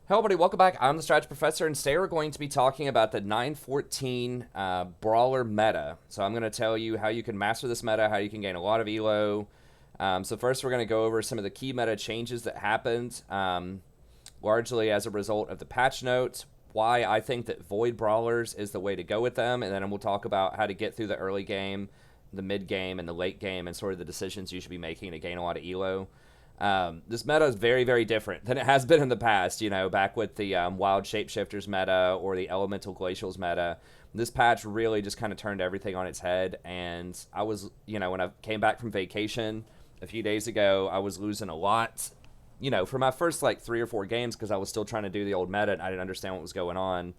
Hello, everybody. Welcome back. I'm the Strategy Professor, and today we're going to be talking about the 914 Brawler meta. So I'm going to tell you how you can master this meta, how you can gain a lot of elo. So first, we're going to go over some of the key meta changes that happened, largely as a result of the patch notes, why I think that Void Brawlers is the way to go with them, and then we'll talk about how to get through the early game, the mid game, and the late game, and sort of the decisions you should be making to gain a lot of elo. This meta is very, very different than it has been in the past, back with the Wild Shapeshifters meta or the Elemental Glacials meta. This patch really just kind of turned everything on its head, and I was, when I came back from vacation a few days ago, I was losing a lot, for my first, 3 or 4 games because I was still trying to do the old meta and I didn't understand what was going on.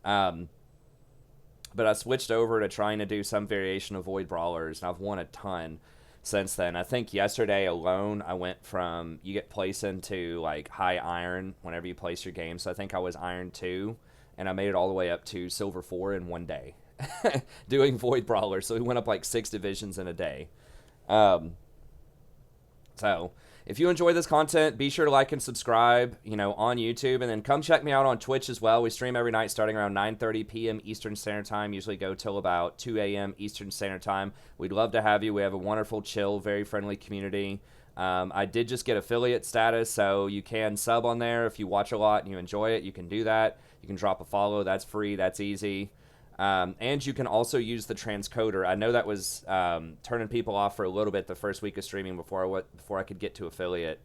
But I switched over to trying to do some variation of Void Brawlers, and I've won a ton since then. I think yesterday alone I went from you get placed into high iron whenever you place your game, so I think I was iron 2 and I made it all the way up to silver 4 in one day doing Void Brawler. So we went up 6 divisions in a day. So if you enjoy this content, be sure to like and subscribe, on YouTube, and then come check me out on Twitch as well. We stream every night starting around 9:30 p.m. Eastern Standard Time, usually go till about 2 a.m. Eastern Standard Time. We'd love to have you. We have a wonderful, chill, very friendly community. I did just get affiliate status, so you can sub on there. If you watch a lot and you enjoy it, you can do that. You can drop a follow. That's free. That's easy. And you can also use the transcoder. I know that was turning people off for a little bit the first week of streaming before I could get to affiliate.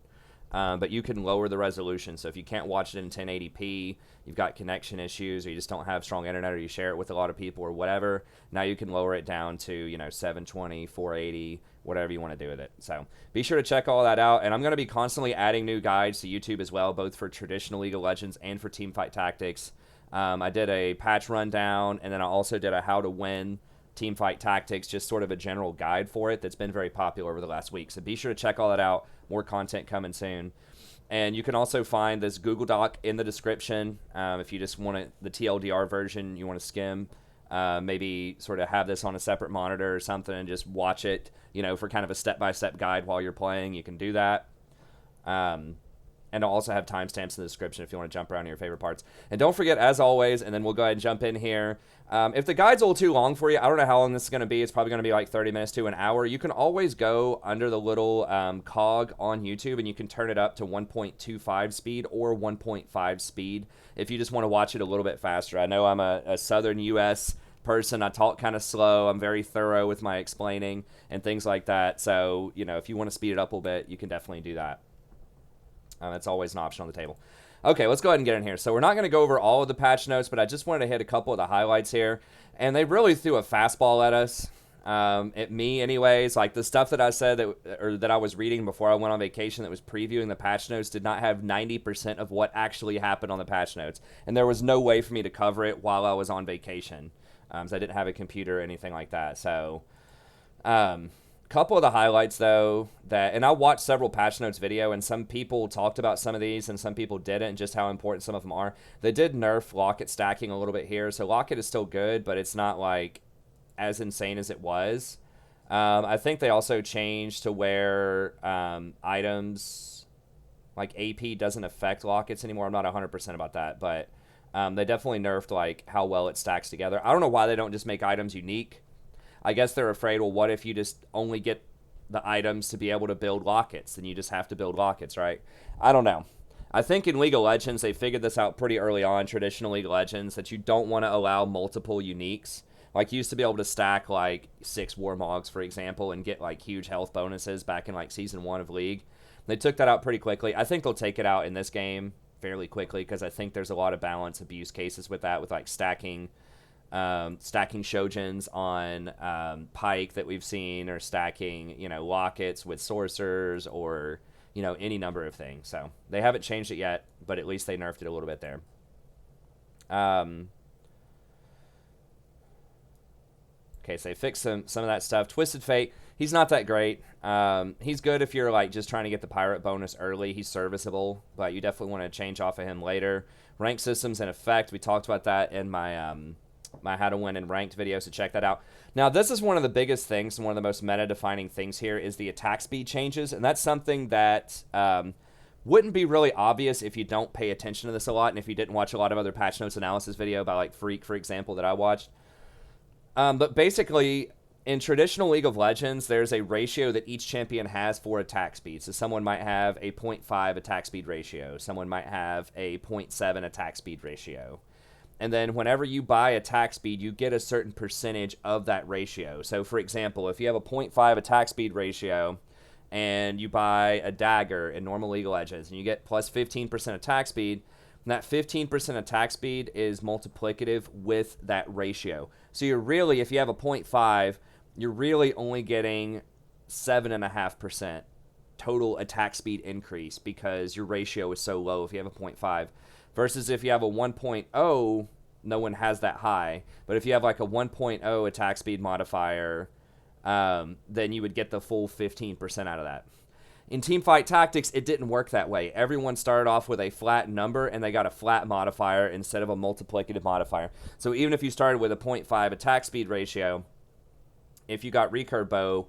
But you can lower the resolution. So if you can't watch it in 1080p, you've got connection issues, or you just don't have strong internet, or you share it with a lot of people or whatever, now you can lower it down to 720, 480, whatever you want to do with it. So be sure to check all that out. And I'm going to be constantly adding new guides to YouTube as well, both for traditional League of Legends and for Teamfight Tactics. I did a patch rundown, and then I also did a how to win Teamfight Tactics, just sort of a general guide for it that's been very popular over the last week. So be sure to check all that out. More content coming soon. And you can also find this Google Doc in the description. If you just want the TLDR version, you want to skim, maybe sort of have this on a separate monitor or something and just watch it, for kind of a step-by-step guide while you're playing. You can do that. And I'll also have timestamps in the description if you want to jump around to your favorite parts. And don't forget, as always, and then we'll go ahead and jump in here. If the guide's a little too long for you, I don't know how long this is going to be. It's probably going to be 30 minutes to an hour. You can always go under the little cog on YouTube, and you can turn it up to 1.25 speed or 1.5 speed if you just want to watch it a little bit faster. I know I'm a southern U.S. person. I talk kind of slow. I'm very thorough with my explaining and things like that. So, if you want to speed it up a little bit, you can definitely do that. That's always an option on the table. Okay, let's go ahead and get in here. So we're not going to go over all of the patch notes, but I just wanted to hit a couple of the highlights here. And they really threw a fastball at us, at me anyways. The stuff that I said that I was reading before I went on vacation that was previewing the patch notes did not have 90% of what actually happened on the patch notes. And there was no way for me to cover it while I was on vacation. So I didn't have a computer or anything like that. So, couple of the highlights though and I watched several patch notes video, and some people talked about some of these and some people didn't, and just how important some of them are. They did nerf locket stacking a little bit here, so locket is still good, but it's not as insane as it was. I think they also changed to where items like AP doesn't affect lockets anymore. I'm not 100% about that, but they definitely nerfed how well it stacks together. I don't know why they don't just make items unique. I guess they're afraid, well, what if you just only get the items to be able to build lockets? Then you just have to build lockets, right? I don't know. I think in League of Legends, they figured this out pretty early on, traditional League of Legends, that you don't want to allow multiple uniques. You used to be able to stack 6 Warmogs, for example, and get huge health bonuses back in Season 1 of League. They took that out pretty quickly. I think they'll take it out in this game fairly quickly, because I think there's a lot of balance abuse cases with that, with stacking Shojins on Pike that we've seen, or stacking lockets with sorcerers, or any number of things. So they haven't changed it yet, but at least they nerfed it a little bit there. Okay, so they fixed some of that stuff. Twisted Fate, he's not that great. He's good if you're just trying to get the pirate bonus early. He's serviceable, but you definitely want to change off of him later. Rank systems in effect, we talked about that in my my how to win in ranked video, so check that out. Now, this is one of the biggest things and one of the most meta defining things here is the attack speed changes, and that's something that Wouldn't be really obvious if you don't pay attention to this a lot and if you didn't watch a lot of other patch notes analysis video by like Freak, for example, that I watched. But basically, in traditional League of Legends, there's a ratio that each champion has for attack speed. So someone might have a 0.5 attack speed ratio. Someone might have a 0.7 attack speed ratio. And then whenever you buy attack speed, you get a certain percentage of that ratio. So, for example, if you have a 0.5 attack speed ratio and you buy a dagger in normal League of Legends and you get plus 15% attack speed, and that 15% attack speed is multiplicative with that ratio. So you're really, if you have a 0.5, you're really only getting 7.5% total attack speed increase because your ratio is so low if you have a 0.5. Versus if you have a 1.0, no one has that high. But if you have like a 1.0 attack speed modifier, then you would get the full 15% out of that. In Teamfight Tactics, it didn't work that way. Everyone started off with a flat number, and they got a flat modifier instead of a multiplicative modifier. So even if you started with a 0.5 attack speed ratio, if you got recurve bow,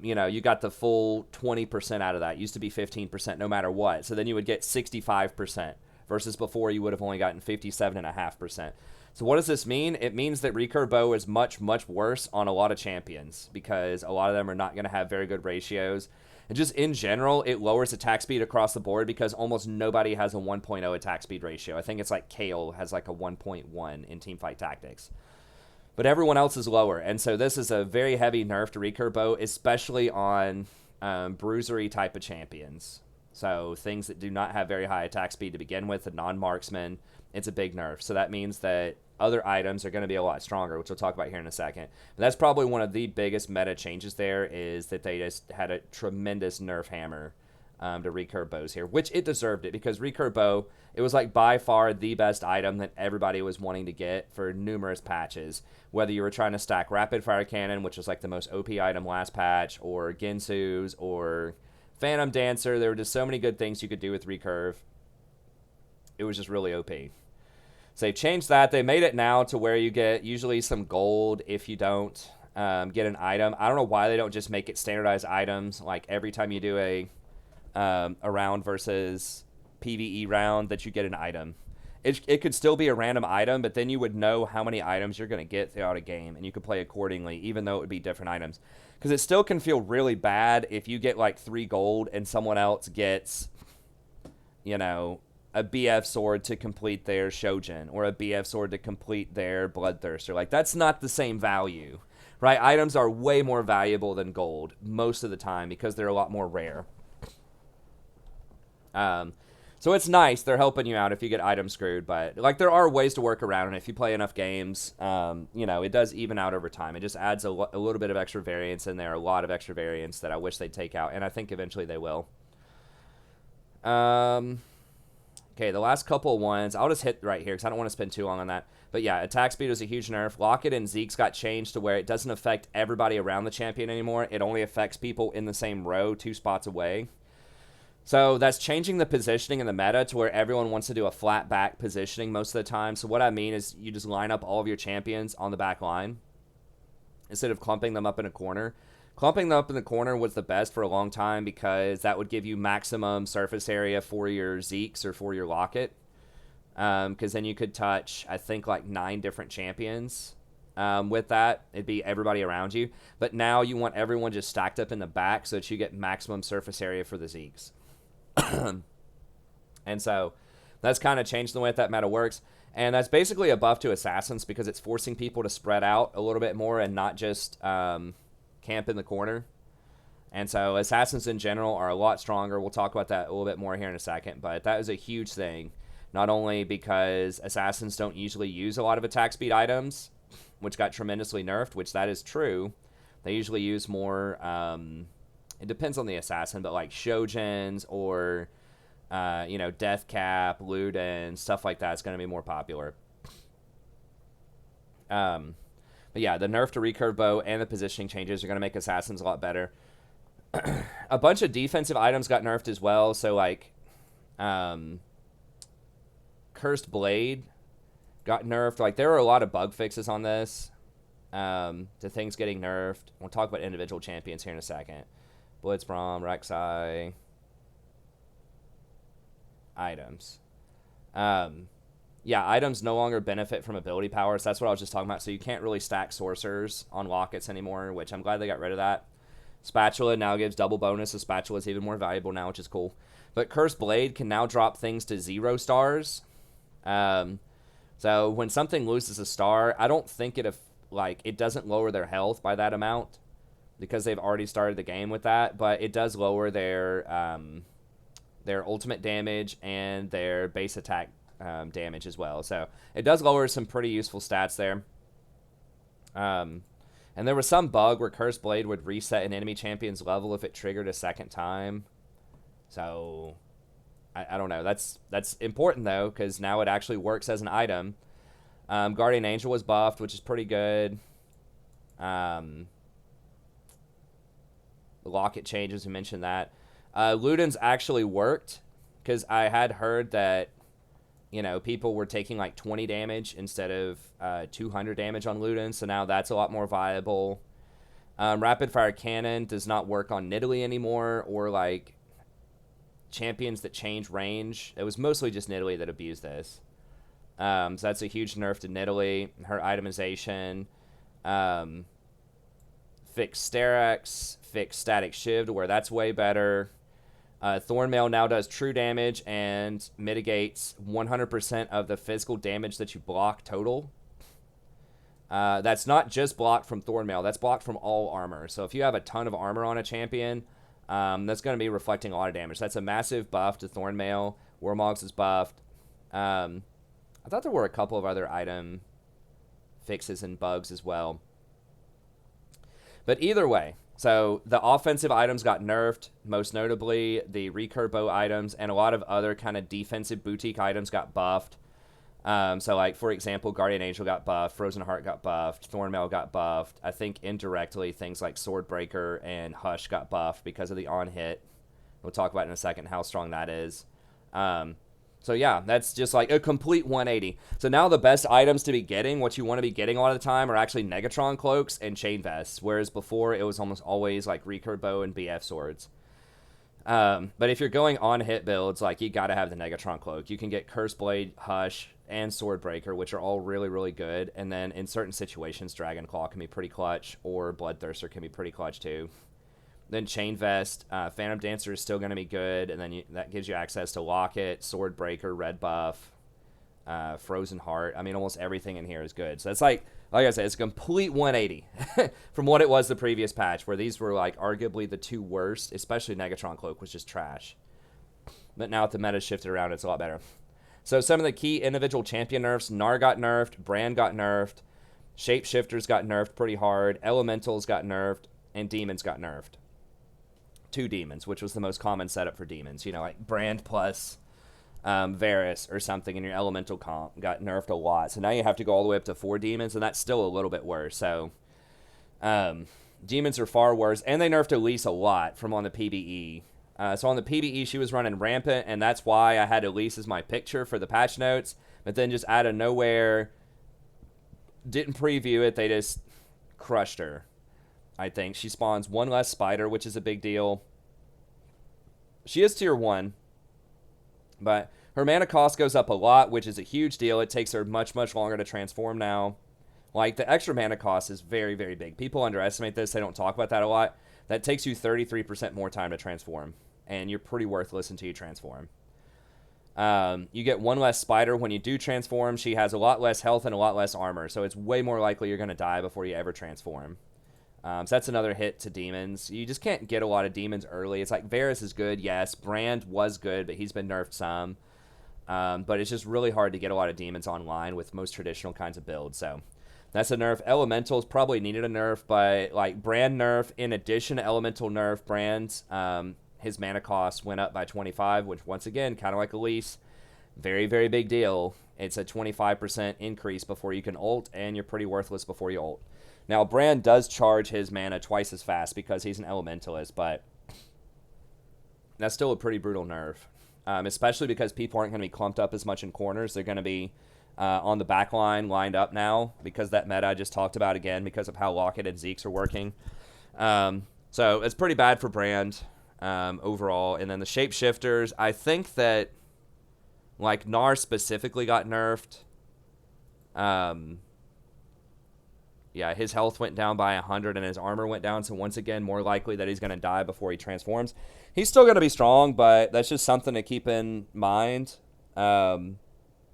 you got the full 20% out of that. It used to be 15% no matter what. So then you would get 65%, versus before you would have only gotten 57.5%. So what does this mean? It means that recurve bow is much, much worse on a lot of champions because a lot of them are not going to have very good ratios. And just in general, it lowers attack speed across the board because almost nobody has a 1.0 attack speed ratio. I think it's like Kale has like a 1.1 in Teamfight Tactics. But everyone else is lower. And so this is a very heavy nerf to recurve bow, especially on bruisery type of champions. So things that do not have very high attack speed to begin with, the non-marksman, it's a big nerf. So that means that other items are going to be a lot stronger, which we'll talk about here in a second. But that's probably one of the biggest meta changes there is that they just had a tremendous nerf hammer to recurve bows here, which it deserved it because recurve bow, it was like by far the best item that everybody was wanting to get for numerous patches. Whether you were trying to stack rapid fire cannon, which was like the most OP item last patch, or Ginsu's, or Phantom Dancer, there were just so many good things you could do with recurve. It was just really OP. So they've changed that. They made it now to where you get usually some gold if you don't get an item. I don't know why they don't just make it standardized items, like every time you do a round versus PvE round that you get an item. It could still be a random item, but then you would know how many items you're going to get throughout a game, and you could play accordingly, even though it would be different items. Because it still can feel really bad if you get like 3 gold and someone else gets, a BF sword to complete their Shojin, or a BF sword to complete their Bloodthirster. Like, that's not the same value, right? Items are way more valuable than gold most of the time because they're a lot more rare. So it's nice. They're helping you out if you get item screwed, but like there are ways to work around it. If you play enough games, it does even out over time. It just adds a little bit of extra variance in there, a lot of extra variance that I wish they'd take out, and I think eventually they will. Okay, the last couple of ones, I'll just hit right here because I don't want to spend too long on that. But yeah, attack speed was a huge nerf. Locket and Zeke's got changed to where it doesn't affect everybody around the champion anymore. It only affects people in the same row, 2 spots away. So that's changing the positioning in the meta to where everyone wants to do a flat back positioning most of the time. So what I mean is you just line up all of your champions on the back line instead of clumping them up in a corner. Clumping them up in the corner was the best for a long time because that would give you maximum surface area for your Zeke's or for your Locket. Because then you could touch, I think, like 9 different champions. With that, it'd be everybody around you. But now you want everyone just stacked up in the back so that you get maximum surface area for the Zeke's. And so that's kind of changed the way that meta works. And that's basically a buff to Assassins because it's forcing people to spread out a little bit more and not just camp in the corner. And so Assassins in general are a lot stronger. We'll talk about that a little bit more here in a second. But that is a huge thing. Not only because Assassins don't usually use a lot of attack speed items, which got tremendously nerfed, which that is true. They usually use more, it depends on the Assassin, but like Shojins or, Death Cap, Luden, stuff like that is going to be more popular. But yeah, the nerf to recurve bow and the positioning changes are going to make Assassins a lot better. A bunch of defensive items got nerfed as well, so like, Cursed Blade got nerfed. Like, there were a lot of bug fixes on this to things getting nerfed. We'll talk about individual champions here in a second. Blitzbrom, Rek'Sai. items. Yeah, items no longer benefit from ability powers. That's what I was just talking about. So you can't really stack sorcerers on lockets anymore, which I'm glad they got rid of that. Spatula now gives double bonus, so Spatula is even more valuable now, which is cool. But Cursed Blade can now drop things to 0 stars. So when something loses a star, I don't think it doesn't lower their health by that amount because they've already started the game with that, but it does lower their ultimate damage and their base attack damage as well. So it does lower some pretty useful stats there. And there was some bug where Cursed Blade would reset an enemy champion's level if it triggered a second time. So I don't know. That's important, though, because now it actually works as an item. Guardian Angel was buffed, which is pretty good. Locket changes, we mentioned that. Luden's actually worked, because I had heard that, people were taking like 20 damage instead of 200 damage on Luden, so now that's a lot more viable. Rapid Fire Cannon does not work on Nidalee anymore, or like champions that change range. It was mostly just Nidalee that abused this. So that's a huge nerf to Nidalee. Her itemization. Fixed Sterak's, fixed Static Shiv to where that's way better. Thornmail now does true damage and mitigates 100% of the physical damage that you block total. That's not just blocked from Thornmail, that's blocked from all armor. So if you have a ton of armor on a champion, that's going to be reflecting a lot of damage. That's a massive buff to Thornmail. Warmogs is buffed. I thought there were a couple of other item fixes and bugs as well. But either way, so the offensive items got nerfed, most notably the recurve bow items, and a lot of other kind of defensive boutique items got buffed. So like, for example, Guardian Angel got buffed, Frozen Heart got buffed, Thornmail got buffed. I think indirectly things like Swordbreaker and Hush got buffed because of the on-hit. We'll talk about in a second how strong that is. So yeah, that's just like a complete 180. So now the best items to be getting, what you want to be getting a lot of the time, are actually Negatron Cloaks and Chain Vests, whereas before it was almost always like Recurve Bow and BF Swords. But if you're going on hit builds, like, you got to have the Negatron Cloak. You can get Cursed Blade, Hush, and Swordbreaker, which are all really, really good. And then in certain situations, Dragon Claw can be pretty clutch, or Bloodthirster can be pretty clutch too. Then Chain Vest, Phantom Dancer is still going to be good, and then that gives you access to Locket, Swordbreaker, Red Buff, Frozen Heart. I mean, almost everything in here is good. So it's like I said, it's a complete 180 from what it was the previous patch, where these were like arguably the two worst, especially Negatron Cloak was just trash. But now with the meta shifted around, it's a lot better. So some of the key individual champion nerfs: Gnar got nerfed, Brand got nerfed, Shapeshifters got nerfed pretty hard, Elementals got nerfed, and Demons got nerfed. 2 demons, which was the most common setup for demons. Like Brand plus Varus or something, and your elemental comp got nerfed a lot. So now you have to go all the way up to 4 demons, and that's still a little bit worse. So demons are far worse, and they nerfed Elise a lot from on the PvE. So on the PvE, she was running rampant, and that's why I had Elise as my picture for the patch notes. But then just out of nowhere, didn't preview it, they just crushed her. I think she spawns 1 less spider, which is a big deal. She is tier 1, but her mana cost goes up a lot, which is a huge deal. It takes her much, much longer to transform now. Like, the extra mana cost is very, very big. People underestimate this. They don't talk about that a lot. That takes you 33% more time to transform, and you're pretty worthless until you transform. You get 1 less spider when you do transform. She has a lot less health and a lot less armor, so it's way more likely you're going to die before you ever transform. So that's another hit to demons. You just can't get a lot of demons early. It's like Varus is good, yes. Brand was good, but he's been nerfed some. But it's just really hard to get a lot of demons online with most traditional kinds of builds. So that's a nerf. Elementals probably needed a nerf, but like Brand nerf, in addition to Elemental nerf, Brand, his mana cost went up by 25, which once again, kind of like Elise, very, very big deal. It's a 25% increase before you can ult, and you're pretty worthless before you ult. Now, Brand does charge his mana twice as fast because he's an elementalist, but that's still a pretty brutal nerf, especially because people aren't going to be clumped up as much in corners. They're going to be on the back line lined up now because that meta I just talked about again because of how Locket and Zeke's are working. So it's pretty bad for Brand overall. And then the Shapeshifters, I think that Like, Gnar specifically got nerfed. Yeah, his health went down by 100 and his armor went down, so once again, more likely that he's going to die before he transforms. He's still going to be strong, but that's just something to keep in mind. And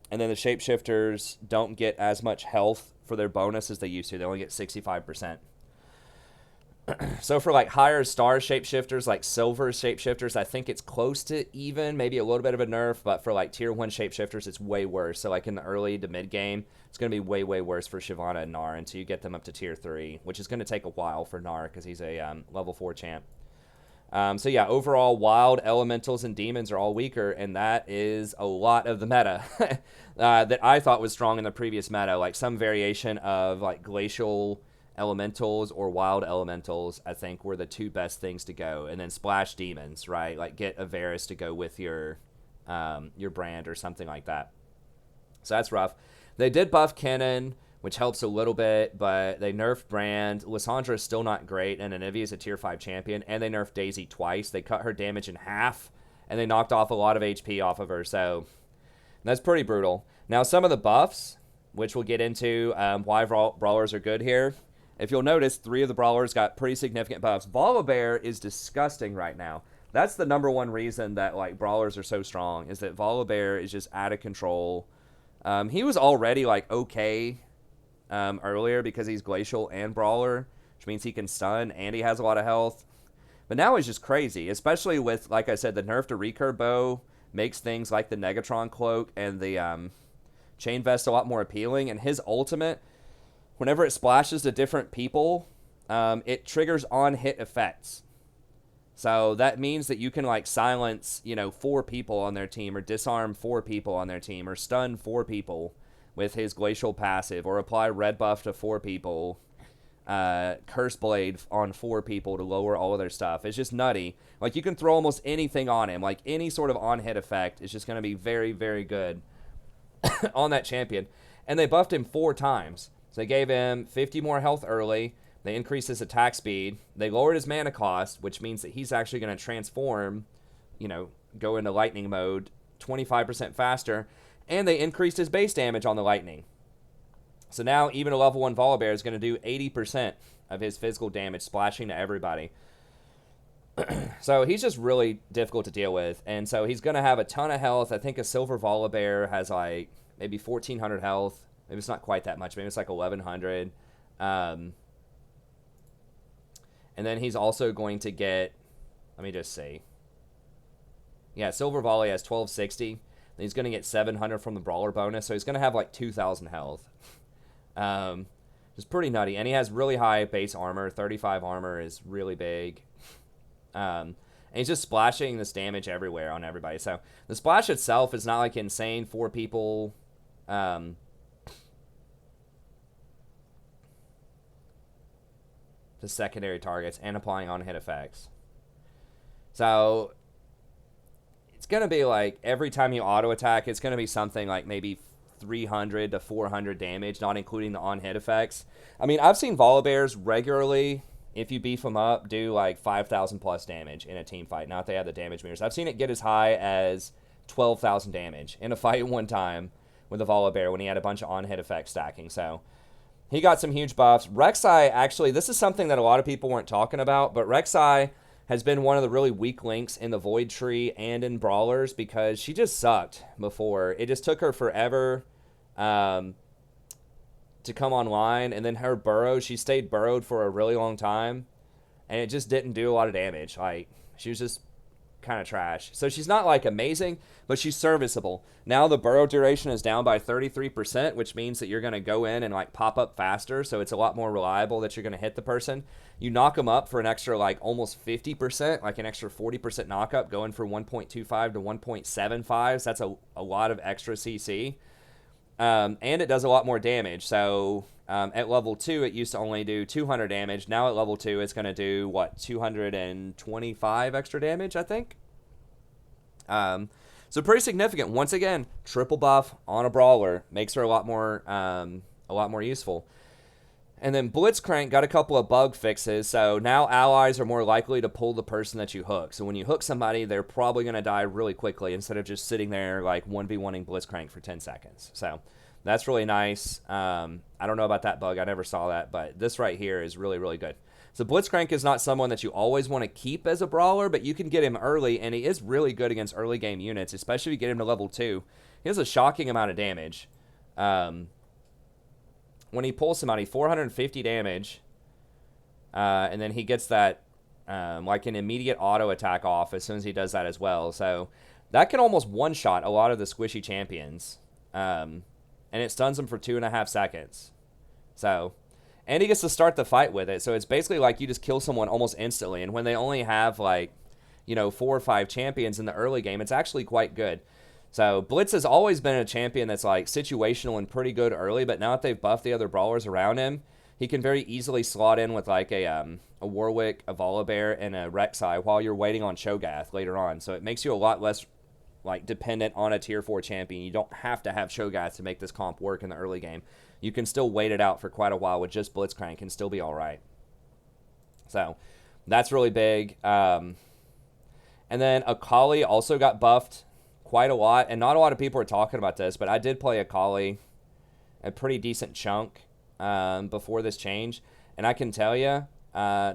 then the shapeshifters don't get as much health for their bonus as they used to. They only get 65%. So for like higher star shapeshifters, like silver shapeshifters, I think it's close to even, maybe a little bit of a nerf, but for like tier 1 shapeshifters, it's way worse. So like in the early to mid game, it's going to be way, way worse for Shyvana and Gnar until you get them up to tier 3, which is going to take a while for Gnar because he's a level 4 champ. So yeah, overall, wild, elementals, and demons are all weaker, and that is a lot of the meta that I thought was strong in the previous meta, like some variation of like glacial elementals or wild elementals, I think were the two best things to go, and then splash demons, right? Like get a Varus to go with your brand or something like that. So that's rough. They did buff Kennen, which helps a little bit, but they nerfed Brand. Lissandra is still not great, and Anivia is a tier 5 champion, and they nerfed Daisy twice. They cut her damage in half, and they knocked off a lot of HP off of her, so that's pretty brutal. Now, some of the buffs, which we'll get into why Brawlers are good here. If you'll notice, 3 of the Brawlers got pretty significant buffs. Volibear is disgusting right now. That's the number one reason that like Brawlers are so strong, is that Volibear is just out of control. He was already like okay earlier because he's Glacial and Brawler, which means he can stun and he has a lot of health. But now he's just crazy, especially with, like I said, the nerf to recurve bow makes things like the Negatron cloak and the chain vest a lot more appealing. And his ultimate, whenever it splashes to different people, it triggers on-hit effects. So that means that you can like silence, 4 people on their team, or disarm 4 people on their team, or stun 4 people with his glacial passive, or apply red buff to 4 people, curse blade on 4 people to lower all of their stuff. It's just nutty. Like, you can throw almost anything on him. Like, any sort of on-hit effect is just going to be very, very good on that champion. And they buffed him 4 times. So they gave him 50 more health early. They increased his attack speed. They lowered his mana cost, which means that he's actually going to transform, go into lightning mode 25% faster. And they increased his base damage on the lightning. So now even a level 1 Volibear is going to do 80% of his physical damage, splashing to everybody. So he's just really difficult to deal with. And so he's going to have a ton of health. I think a silver Volibear has like maybe 1,400 health. Maybe it's not quite that much. Maybe it's like 1,100. And then he's also going to get, let me just see. Yeah, silver Volley has 1,260. He's going to get 700 from the Brawler bonus, so he's going to have like 2,000 health. It's pretty nutty. And he has really high base armor. 35 armor is really big. And he's just splashing this damage everywhere on everybody. So the splash itself is not like insane for people. The secondary targets and applying on-hit effects. So it's going to be like every time you auto-attack, it's going to be something like maybe 300 to 400 damage, not including the on-hit effects. I mean, I've seen Volibears regularly, if you beef them up, do like 5,000 plus damage in a team fight. Not they have the damage meters. I've seen it get as high as 12,000 damage in a fight one time with a Volibear when he had a bunch of on-hit effects stacking. So he got some huge buffs. Rek'Sai, actually, this is something that a lot of people weren't talking about, but Rek'Sai has been one of the really weak links in the Void Tree and in Brawlers because she just sucked before. It just took her forever to come online, and then her burrow, she stayed burrowed for a really long time, and it just didn't do a lot of damage. Like, she was just kind of trash. So she's not like amazing, but she's serviceable. Now the burrow duration is down by 33%, which means that you're going to go in and like pop up faster, so it's a lot more reliable that you're going to hit the person. You knock them up for an extra like almost 50%, like an extra 40% knock up, going from 1.25 to 1.75. So that's a lot of extra CC. And it does a lot more damage. So at level 2, it used to only do 200 damage. Now at level 2, it's going to do, 225 extra damage, I think? So pretty significant. Once again, triple buff on a Brawler makes her a lot more useful. And then Blitzcrank got a couple of bug fixes, so now allies are more likely to pull the person that you hook. So when you hook somebody, they're probably going to die really quickly instead of just sitting there like 1v1ing Blitzcrank for 10 seconds. So that's really nice. I don't know about that bug. I never saw that, but this right here is really, really good. So Blitzcrank is not someone that you always want to keep as a brawler, but you can get him early, and he is really good against early game units, especially if you get him to level 2. He has a shocking amount of damage. When he pulls somebody, 450 damage, and then he gets that like an immediate auto attack off as soon as he does that as well. So that can almost one-shot a lot of the squishy champions, and it stuns them for 2.5 seconds. So, and he gets to start the fight with it. So it's basically like you just kill someone almost instantly. And when they only have like, 4 or 5 champions in the early game, it's actually quite good. So Blitz has always been a champion that's like situational and pretty good early, but now that they've buffed the other brawlers around him, he can very easily slot in with like a Warwick, a Volibear, and a Rek'Sai while you're waiting on Cho'Gath later on. So it makes you a lot less like dependent on a tier 4 champion. You don't have to have Cho'Gath to make this comp work in the early game. You can still wait it out for quite a while with just Blitzcrank and still be all right. So that's really big. And then Akali also got buffed quite a lot, and not a lot of people are talking about this, but I did play Akali a pretty decent chunk before this change, and I can tell you,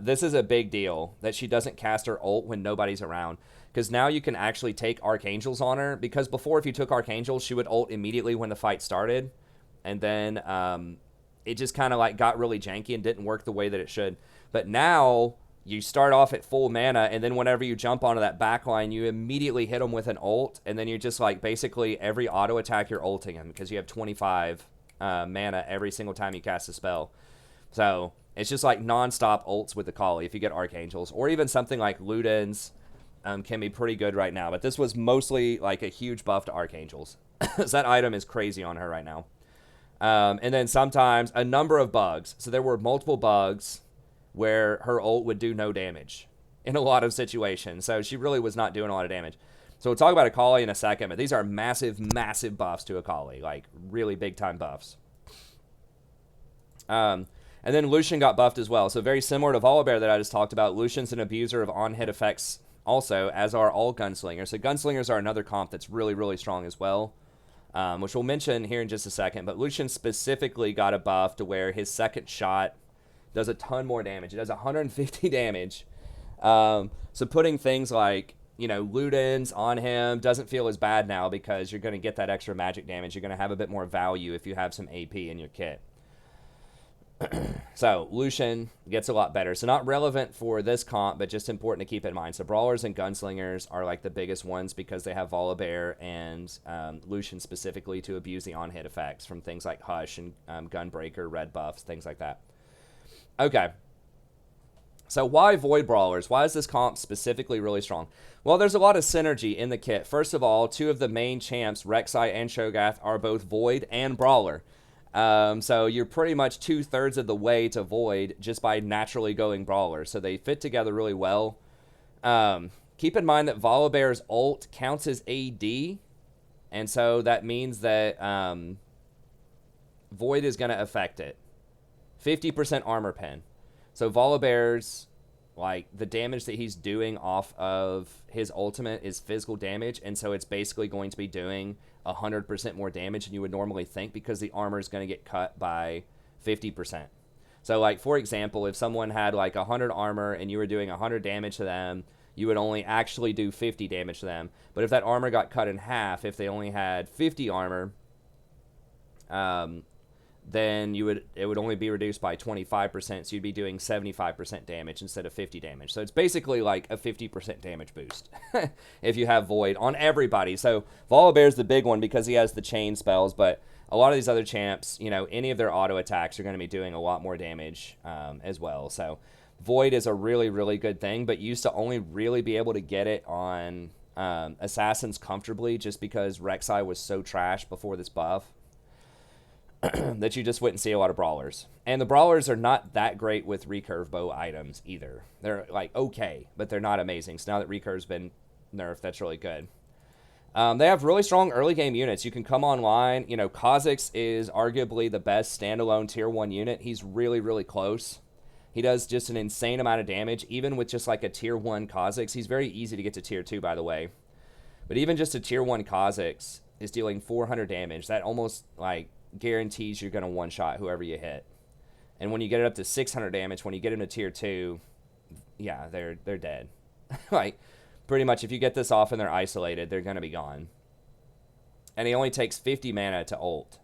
this is a big deal that she doesn't cast her ult when nobody's around, because now you can actually take Archangels on her, because before if you took Archangels, she would ult immediately when the fight started, and then it just kind of like got really janky and didn't work the way that it should. But now you start off at full mana, and then whenever you jump onto that backline, you immediately hit them with an ult, and then you're just like basically every auto attack you're ulting him because you have 25 mana every single time you cast a spell. So it's just like non-stop ults with the Akali if you get Archangels, or even something like Ludens can be pretty good right now. But this was mostly like a huge buff to Archangels. So that item is crazy on her right now. And then sometimes a number of bugs. So there were multiple bugs where her ult would do no damage in a lot of situations. So she really was not doing a lot of damage. So we'll talk about Akali in a second, but these are massive, massive buffs to Akali, like really big-time buffs. And then Lucian got buffed as well. So very similar to Volibear that I just talked about, Lucian's an abuser of on-hit effects also, as are all gunslingers. So gunslingers are another comp that's really, really strong as well, which we'll mention here in just a second. But Lucian specifically got a buff to where his second shot does a ton more damage. It does 150 damage. So putting things like, Ludens on him doesn't feel as bad now because you're going to get that extra magic damage. You're going to have a bit more value if you have some AP in your kit. So Lucian gets a lot better. So not relevant for this comp, but just important to keep in mind. So Brawlers and Gunslingers are like the biggest ones because they have Volibear and Lucian specifically to abuse the on-hit effects from things like Hush and Gunbreaker, red buffs, things like that. Okay. So why Void Brawlers? Why is this comp specifically really strong? Well, there's a lot of synergy in the kit. First of all, 2 of the main champs, Rek'Sai and Cho'Gath, are both Void and Brawler. So you're pretty much 2/3 of the way to Void just by naturally going Brawler. So they fit together really well. Keep in mind that Volibear's ult counts as AD. And so that means that Void is going to affect it. 50% armor pen. So Volibear's, like, the damage that he's doing off of his ultimate is physical damage, and so it's basically going to be doing 100% more damage than you would normally think because the armor is going to get cut by 50%. So, like, for example, if someone had, like, 100 armor and you were doing 100 damage to them, you would only actually do 50 damage to them. But if that armor got cut in half, if they only had 50 armor, then it would only be reduced by 25%, so you'd be doing 75% damage instead of 50 damage. So it's basically like a 50% damage boost if you have Void on everybody. So Volibear's the big one because he has the chain spells, but a lot of these other champs, any of their auto attacks are going to be doing a lot more damage as well. So Void is a really, really good thing, but used to only really be able to get it on Assassins comfortably just because Rek'Sai was so trash before this buff. That you just wouldn't see a lot of Brawlers. And the Brawlers are not that great with recurve bow items either. They're like okay, but they're not amazing. So now that recurve's been nerfed, that's really good. They have really strong early game units. You can come online. You know, Kha'Zix is arguably the best standalone tier 1 unit. He's really, really close. He does just an insane amount of damage, even with just like a tier 1 Kha'Zix. He's very easy to get to tier 2, by the way. But even just a tier 1 Kha'Zix is dealing 400 damage. That almost like guarantees you're going to one-shot whoever you hit. And when you get it up to 600 damage, when you get him to tier 2, yeah, they're dead. Like, pretty much if you get this off and they're isolated, they're going to be gone. And he only takes 50 mana to ult.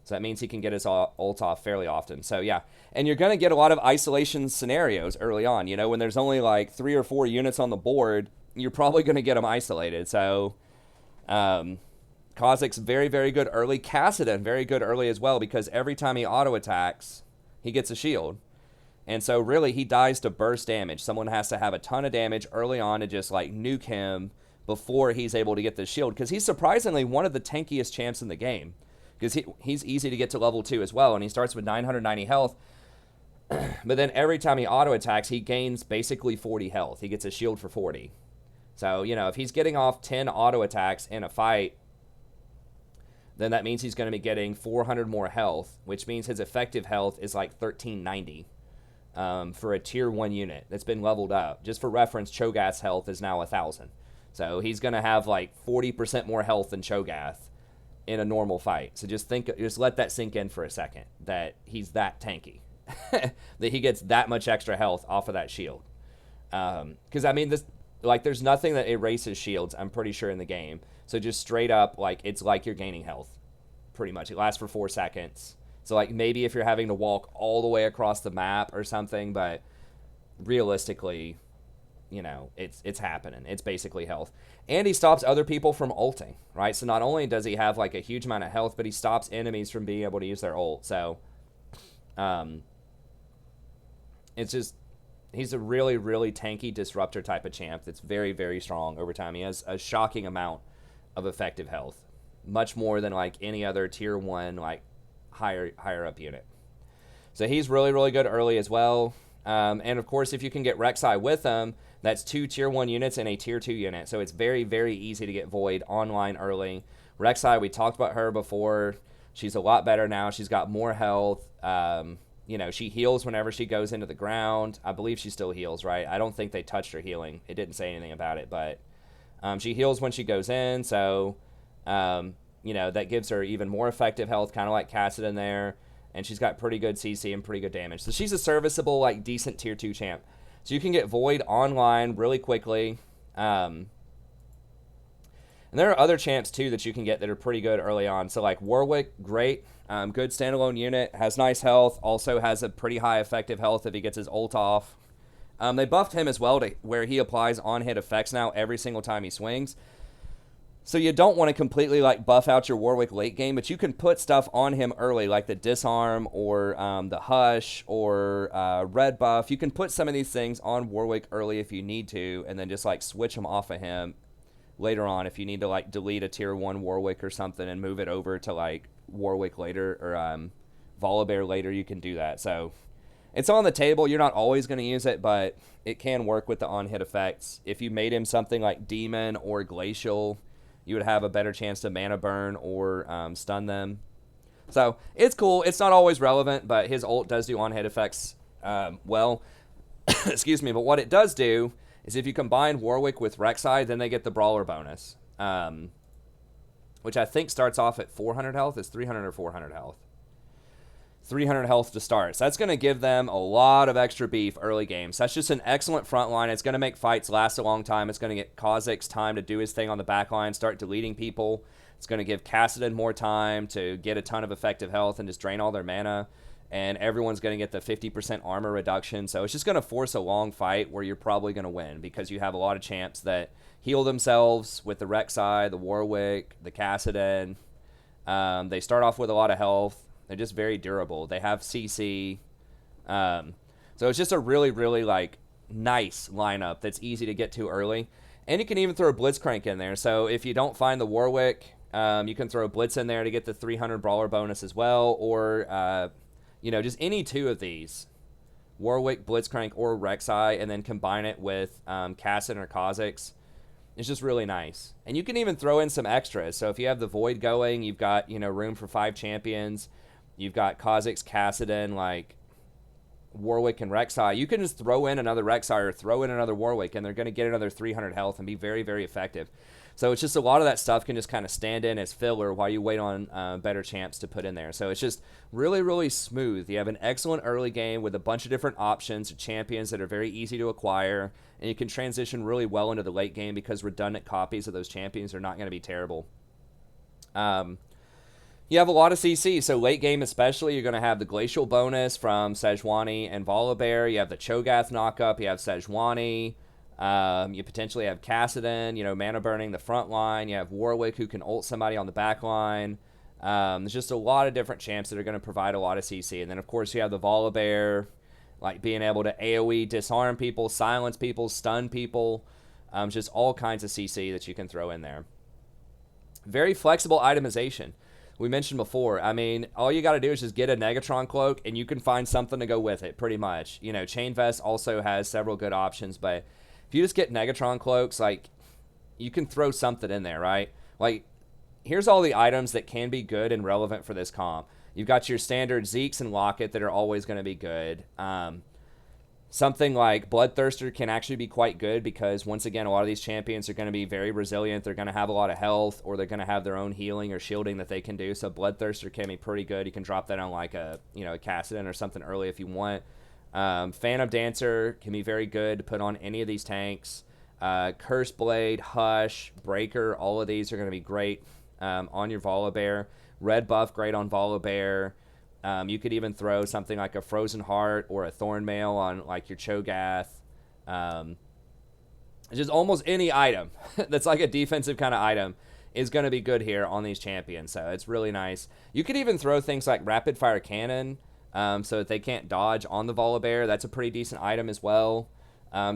So that means he can get his ult off fairly often. So, yeah. And you're going to get a lot of isolation scenarios early on. You know, when there's only like 3 or 4 units on the board, you're probably going to get them isolated. So, Kha'Zix very, very good early. Kassadin very good early as well, because every time he auto-attacks, he gets a shield. And so really he dies to burst damage. Someone has to have a ton of damage early on to just like nuke him before he's able to get the shield, because he's surprisingly one of the tankiest champs in the game, because he's easy to get to level 2 as well, and he starts with 990 health. But then every time he auto-attacks, he gains basically 40 health. He gets a shield for 40. So, you know, if he's getting off 10 auto-attacks in a fight, then that means he's going to be getting 400 more health, which means his effective health is like 1390 for a tier 1 unit that's been leveled up. Just for reference, Cho'Gath's health is now 1000. So he's going to have like 40% more health than Cho'Gath in a normal fight. So just let that sink in for a second, that he's that tanky, that he gets that much extra health off of that shield. Because I mean, there's nothing that erases shields, I'm pretty sure, in the game. So just straight up, like, it's like you're gaining health, pretty much. It lasts for 4 seconds. So, like, maybe if you're having to walk all the way across the map or something, but realistically, you know, it's happening. It's basically health. And he stops other people from ulting, right? So not only does he have, like, a huge amount of health, but he stops enemies from being able to use their ult. So, it's just, he's a really, really tanky disruptor type of champ that's very, very strong over time. He has a shocking amount of effective health, much more than like any other tier 1 like higher up unit. So he's really, really good early as well. And of course, if you can get Rek'Sai with him, that's 2 tier 1 units and a tier 2 unit. So it's very, very easy to get Void online early. Rek'Sai, we talked about her before. She's a lot better now. She's got more health. You know, she heals whenever she goes into the ground. I believe she still heals, right? I don't think they touched her healing. It didn't say anything about it, but she heals when she goes in. So, you know, that gives her even more effective health, kind of like Kassadin there. And she's got pretty good CC and pretty good damage. So she's a serviceable, like, decent tier 2 champ. So you can get Void online really quickly. And there are other champs, too, that you can get that are pretty good early on. So, like, Warwick, great. Good standalone unit. Has nice health. Also has a pretty high effective health if he gets his ult off. They buffed him as well to where he applies on-hit effects now every single time he swings. So you don't want to completely like buff out your Warwick late game, but you can put stuff on him early, like the disarm or the hush or red buff. You can put some of these things on Warwick early if you need to, and then just like switch them off of him later on if you need to like delete a tier 1 Warwick or something and move it over to like Warwick later or Volibear later. You can do that. So it's on the table. You're not always going to use it, but it can work with the on-hit effects. If you made him something like Demon or Glacial, you would have a better chance to mana burn or stun them. So it's cool. It's not always relevant, but his ult does do on-hit effects well. Excuse me. But what it does do is if you combine Warwick with Rek'Sai, then they get the Brawler bonus, which I think starts off at 400 health. It's 300 or 400 health. 300 health to start. So that's going to give them a lot of extra beef early games. So that's just an excellent front line. It's going to make fights last a long time. It's going to get Kha'Zix time to do his thing on the back line, start deleting people. It's going to give Kassadin more time to get a ton of effective health and just drain all their mana. And everyone's going to get the 50% armor reduction. So it's just going to force a long fight where you're probably going to win because you have a lot of champs that heal themselves with the Rek'Sai, the Warwick, the Kassadin. They start off with a lot of health. They're just very durable. They have CC. So it's just a really, really, like, nice lineup that's easy to get to early. And you can even throw a Blitzcrank in there. So if you don't find the Warwick, you can throw a Blitz in there to get the 300 Brawler bonus as well. Or, you know, just any 2 of these. Warwick, Blitzcrank, or Rek'Sai, and then combine it with Kassadin or Kha'Zix. It's just really nice. And you can even throw in some extras. So if you have the Void going, you've got, room for 5 champions. You've got Kha'Zix, Kassadin, like Warwick and Rek'Sai. You can just throw in another Rek'Sai or throw in another Warwick, and they're going to get another 300 health and be very, very effective. So it's just a lot of that stuff can just kind of stand in as filler while you wait on better champs to put in there. So it's just really, really smooth. You have an excellent early game with a bunch of different options of champions that are very easy to acquire, and you can transition really well into the late game because redundant copies of those champions are not going to be terrible. You have a lot of CC, so late game especially, you're going to have the Glacial bonus from Sejuani and Volibear. You have the Cho'Gath knockup. You have Sejuani. You potentially have Kassadin, mana burning the front line. You have Warwick who can ult somebody on the back line. There's just a lot of different champs that are going to provide a lot of CC. And then, of course, you have the Volibear, like being able to AoE, disarm people, silence people, stun people. Just all kinds of CC that you can throw in there. Very flexible itemization. We mentioned before, I mean, all you got to do is just get a Negatron cloak, and you can find something to go with it, pretty much. Chain Vest also has several good options, but if you just get Negatron cloaks, like, you can throw something in there, right? Like, here's all the items that can be good and relevant for this comp. You've got your standard Zeeks and Locket that are always going to be good. Something like Bloodthirster can actually be quite good because, once again, a lot of these champions are going to be very resilient. They're going to have a lot of health, or they're going to have their own healing or shielding that they can do. So Bloodthirster can be pretty good. You can drop that on like a Kassadin or something early if you want. Phantom Dancer can be very good to put on any of these tanks. Curse Blade, Hush, Breaker, all of these are going to be great on your Volibear. Red buff, great on Volibear. You could even throw something like a Frozen Heart or a Thornmail on like your Cho'Gath. Just almost any item that's like a defensive kind of item is going to be good here on these champions. So it's really nice. You could even throw things like Rapid Fire Cannon so that they can't dodge on the Volibear. That's a pretty decent item as well.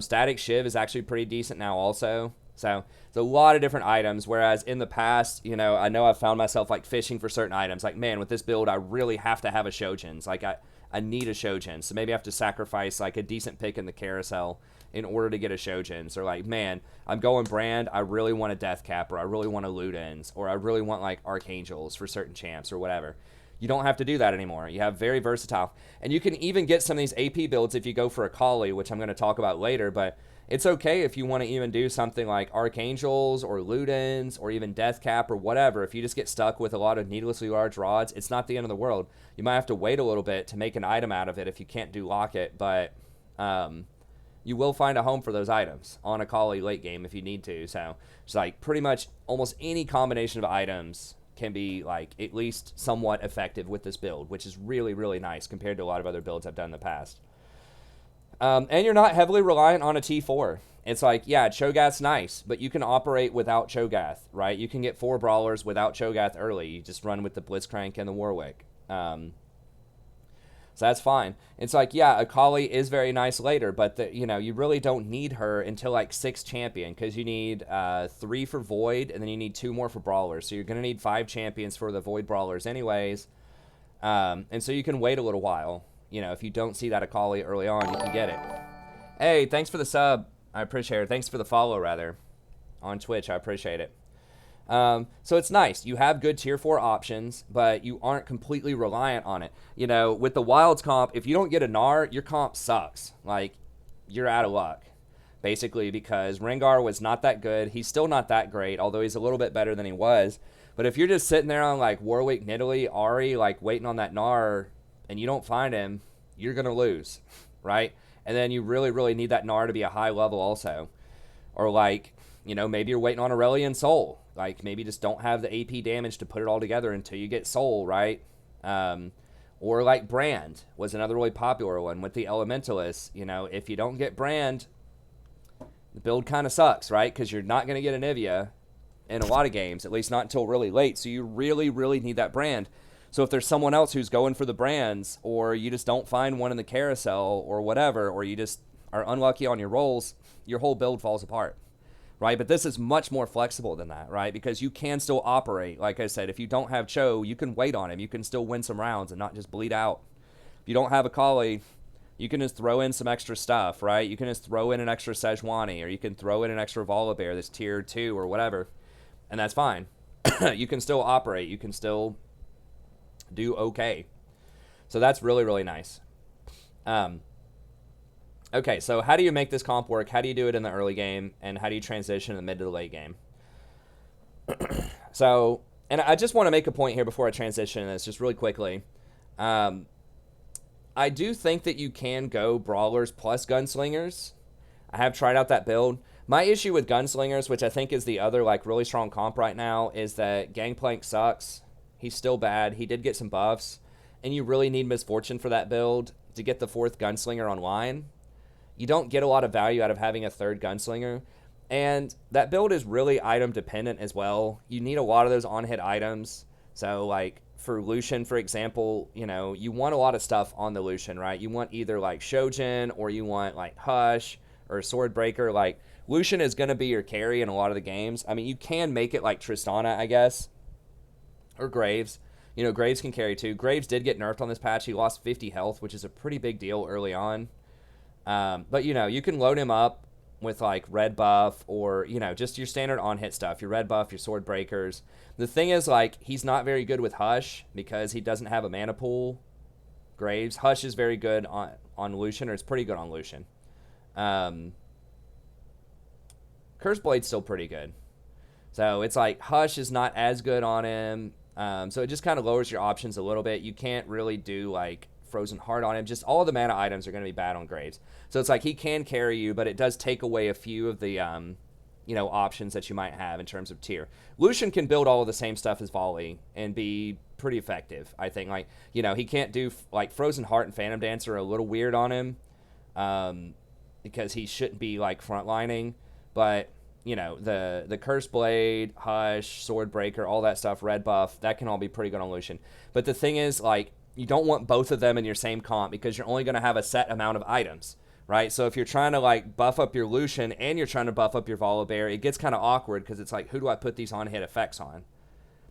Static Shiv is actually pretty decent now also. So it's a lot of different items, whereas in the past, I know I've found myself like fishing for certain items. Like, man, with this build, I really have to have a Shojins. Like, I need a Shojin, so maybe I have to sacrifice like a decent pick in the carousel in order to get a Shojins. Or like, man, I'm going Brand, I really want a Death Cap, or I really want a Ludens, or I really want like Archangels for certain champs or whatever. You don't have to do that anymore. You have very versatile. And you can even get some of these AP builds if you go for a Kali, which I'm going to talk about later, but it's okay if you want to even do something like Archangels or Ludens or even Death Cap or whatever. If you just get stuck with a lot of needlessly large rods, it's not the end of the world. You might have to wait a little bit to make an item out of it if you can't do Locket, but you will find a home for those items on a Kali late game if you need to. So it's like pretty much almost any combination of items can be like at least somewhat effective with this build, which is really, really nice compared to a lot of other builds I've done in the past. And you're not heavily reliant on a T4. It's like, yeah, Cho'Gath's nice, but you can operate without Cho'Gath, right? You can get 4 Brawlers without Cho'Gath early. You just run with the Blitzcrank and the Warwick. So that's fine. It's like, yeah, Akali is very nice later, but you really don't need her until like 6th champion, because you need 3 for Void, and then you need 2 more for Brawlers. So you're going to need 5 champions for the Void Brawlers anyways. And so you can wait a little while. If you don't see that Akali early on, you can get it. Hey, thanks for the sub. I appreciate it. Thanks for the follow, rather, on Twitch. I appreciate it. So it's nice. You have good tier 4 options, but you aren't completely reliant on it. With the Wilds comp, if you don't get a Gnar, your comp sucks. Like, you're out of luck, basically, because Rengar was not that good. He's still not that great, although he's a little bit better than he was. But if you're just sitting there on, like, Warwick, Nidalee, Ahri, like, waiting on that Gnar, and you don't find him, you're going to lose, right? And then you really, really need that Gnar to be a high level also. Or like, maybe you're waiting on Aurelion Soul. Like, maybe just don't have the AP damage to put it all together until you get Soul, right? Or like Brand was another really popular one with the Elementalists. If you don't get Brand, the build kind of sucks, right? Because you're not going to get Anivia in a lot of games, at least not until really late. So you really, really need that Brand. So if there's someone else who's going for the Brands, or you just don't find one in the carousel or whatever, or you just are unlucky on your rolls, your whole build falls apart, right? But this is much more flexible than that, right? Because you can still operate. Like I said, if you don't have Cho, you can wait on him. You can still win some rounds and not just bleed out. If you don't have Akali, You can just throw in some extra stuff, right? You can just throw in an extra Sejuani, or you can throw in an extra Volibear that's tier 2 or whatever, and that's fine. You can still operate. You can still do okay. So that's really, really nice. Okay, so how do you make this comp work? How do you do it in the early game? And how do you transition in the mid to the late game? So, and I just want to make a point here before I transition this, just really quickly. I do think that you can go Brawlers plus Gunslingers. I have tried out that build. My issue with Gunslingers, which I think is the other like really strong comp right now, is that Gangplank sucks. He's still bad. He did get some buffs, and you really need Misfortune for that build to get the 4th Gunslinger online. You don't get a lot of value out of having a 3rd Gunslinger, and that build is really item dependent as well. You need a lot of those on-hit items. So like for Lucian, for example, you know, you want a lot of stuff on the Lucian, right? You want either like Shojin, or you want like Hush or Swordbreaker. Like Lucian is going to be your carry in a lot of the games. I mean, you can make it like Tristana, I guess, or Graves. You know, Graves can carry too. Graves did get nerfed on this patch. He lost 50 health, which is a pretty big deal early on. But, you know, you can load him up with, like, red buff or, you know, just your standard on-hit stuff. Your red buff, your sword breakers. The thing is, like, he's not very good with Hush because he doesn't have a mana pool. Graves. Hush is very good on Lucian, or it's pretty good on Lucian. Curse Blade's still pretty good. So it's like Hush is not as good on him. So it just kind of lowers your options a little bit. You can't really do, like, Frozen Heart on him. Just all the mana items are going to be bad on Graves. So it's like he can carry you, but it does take away a few of the, you know, options that you might have in terms of tier. Lucian can build all of the same stuff as Volley and be pretty effective, I think. Like, you know, he can't do, like, Frozen Heart and Phantom Dance are a little weird on him because he shouldn't be, like, frontlining. But, you know, the Curse Blade, Hush, Swordbreaker, all that stuff, red buff, that can all be pretty good on Lucian. But the thing is, like, you don't want both of them in your same comp because you're only going to have a set amount of items, right? So if you're trying to, like, buff up your Lucian and you're trying to buff up your Volibear, it gets kind of awkward because it's like, who do I put these on-hit effects on?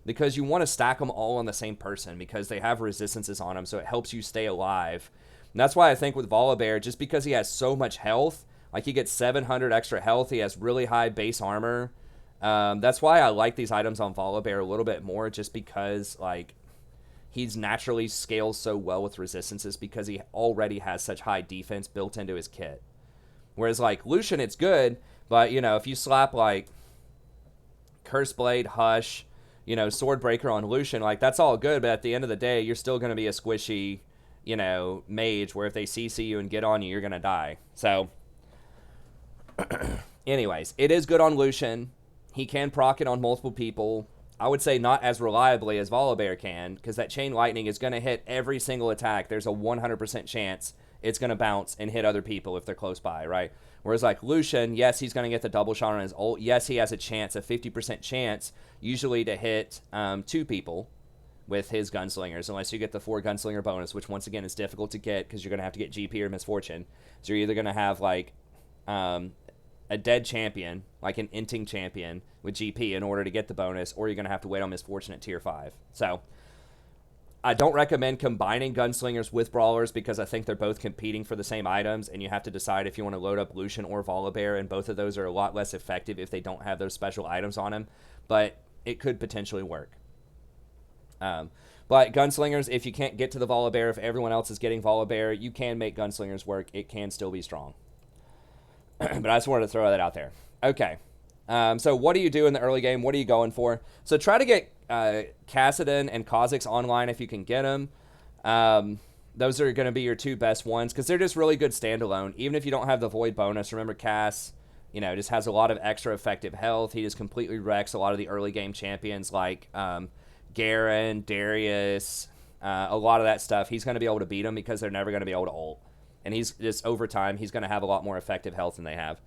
Because you want to stack them all on the same person because they have resistances on them, so it helps you stay alive. And that's why I think with Volibear, just because he has so much health, like he gets 700 extra health, he has really high base armor. That's why I like these items on Volibear a little bit more, just because, like, he's naturally scales so well with resistances because he already has such high defense built into his kit. Whereas, like, Lucian, it's good, but, you know, if you slap, like, Curse Blade, Hush, you know, Swordbreaker on Lucian, like, that's all good, but at the end of the day, you're still going to be a squishy, you know, mage where if they CC you and get on you, you're going to die. So, anyways, it is good on Lucian. He can proc it on multiple people. I would say not as reliably as Volibear can, because that Chain Lightning is going to hit every single attack. There's a 100% chance it's going to bounce and hit other people if they're close by, right? Whereas, like, Lucian, yes, he's going to get the double shot on his ult. Yes, he has a chance, a 50% chance, usually to hit 2 people with his Gunslingers, unless you get the 4 Gunslinger bonus, which, once again, is difficult to get because you're going to have to get GP or Misfortune. So you're either going to have, like, a dead champion, like an inting champion with GP in order to get the bonus, or you're going to have to wait on Misfortune at tier 5. So I don't recommend combining Gunslingers with Brawlers because I think they're both competing for the same items, and you have to decide if you want to load up Lucian or Volibear, and both of those are a lot less effective if they don't have those special items on them, but it could potentially work. But Gunslingers, if you can't get to the Volibear, if everyone else is getting Volibear, you can make Gunslingers work. It can still be strong. But I just wanted to throw that out there. Okay. So what do you do in the early game? What are you going for? So try to get Kassadin and Kha'Zix online if you can get them. Those are going to be your 2 best ones because they're just really good standalone. Even if you don't have the Void bonus, remember Cass, you know, just has a lot of extra effective health. He just completely wrecks a lot of the early game champions like Garen, Darius, a lot of that stuff. He's going to be able to beat them because they're never going to be able to ult. And he's just, over time, he's going to have a lot more effective health than they have.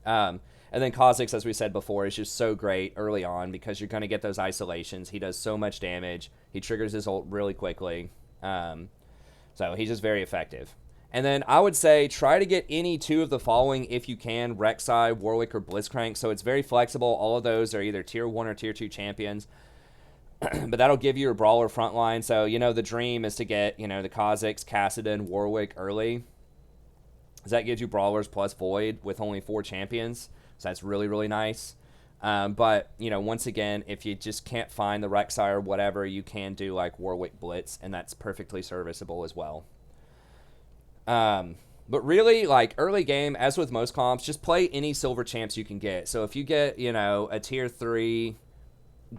And then Kha'Zix, as we said before, is just so great early on because you're going to get those isolations. He does so much damage. He triggers his ult really quickly. So he's just very effective. And then I would say try to get any 2 of the following if you can: Rek'Sai, Warwick, or Blitzcrank. So it's very flexible. All of those are either tier 1 or tier 2 champions. but that'll give you a brawler frontline. So, the dream is to get, the Kha'Zix, Kassadin, Warwick early. So that gives you brawlers plus Void with only 4 champions. So that's really, really nice. But, once again, if you just can't find the Rek'Sai or whatever, you can do like Warwick Blitz, and that's perfectly serviceable as well. But really, like early game, as with most comps, just play any silver champs you can get. So if you get, a tier 3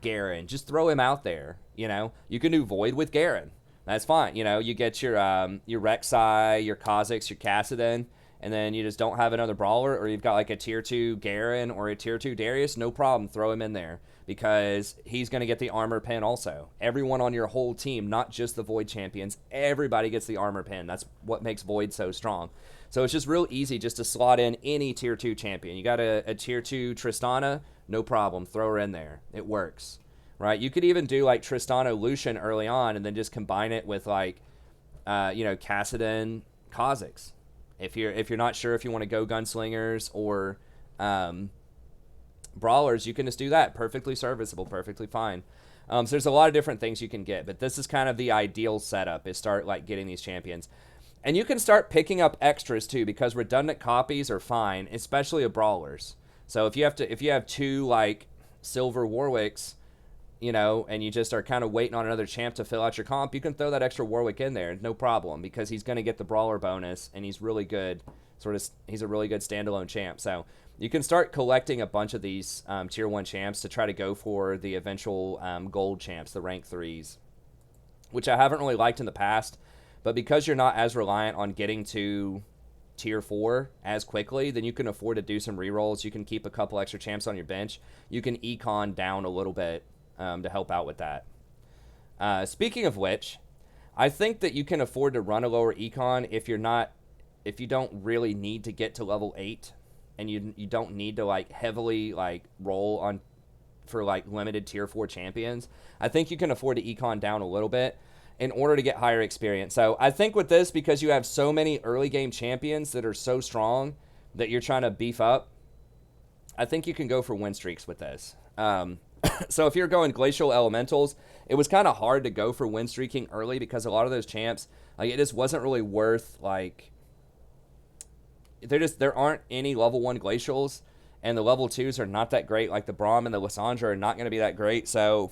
Garen, just throw him out there. You can do Void with Garen. That's fine. You get your Rek'Sai, your Kha'Zix, your Kassadin, and then you just don't have another brawler, or you've got like a tier 2 Garen or a tier 2 Darius, no problem. Throw him in there because he's going to get the armor pin also. Everyone on your whole team, not just the Void champions, everybody gets the armor pin. That's what makes Void so strong. So it's just real easy just to slot in any tier 2 champion. You got a tier 2 Tristana, no problem. Throw her in there. It works. Right? You could even do like Tristana Lucian early on and then just combine it with like, Kassadin Kha'Zix. If you're not sure if you want to go gunslingers or brawlers, you can just do that. Perfectly serviceable, perfectly fine. So there's a lot of different things you can get, but this is kind of the ideal setup, is start like getting these champions. And you can start picking up extras too, because redundant copies are fine, especially of brawlers. So if you have 2 like silver Warwicks, and you just are kind of waiting on another champ to fill out your comp, you can throw that extra Warwick in there, no problem, because he's going to get the brawler bonus, and he's really good. He's a really good standalone champ. So you can start collecting a bunch of these tier 1 champs to try to go for the eventual gold champs, the rank 3s, which I haven't really liked in the past. But because you're not as reliant on getting to tier 4 as quickly, then you can afford to do some rerolls. You can keep a couple extra champs on your bench. You can econ down a little bit to help out with that. Speaking of which, I think that you can afford to run a lower econ if you don't really need to get to level 8, and you don't need to like heavily like roll on for like limited tier 4 champions. I think you can afford to econ down a little bit in order to get higher experience. So I think with this, because you have so many early game champions that are so strong that you're trying to beef up, I think you can go for win streaks with this. So if you're going Glacial Elementals, it was kind of hard to go for win streaking early because a lot of those champs, like, it just wasn't really worth, like, there aren't any level 1 Glacials, and the level 2s are not that great. Like the Braum and the Lissandra are not going to be that great, so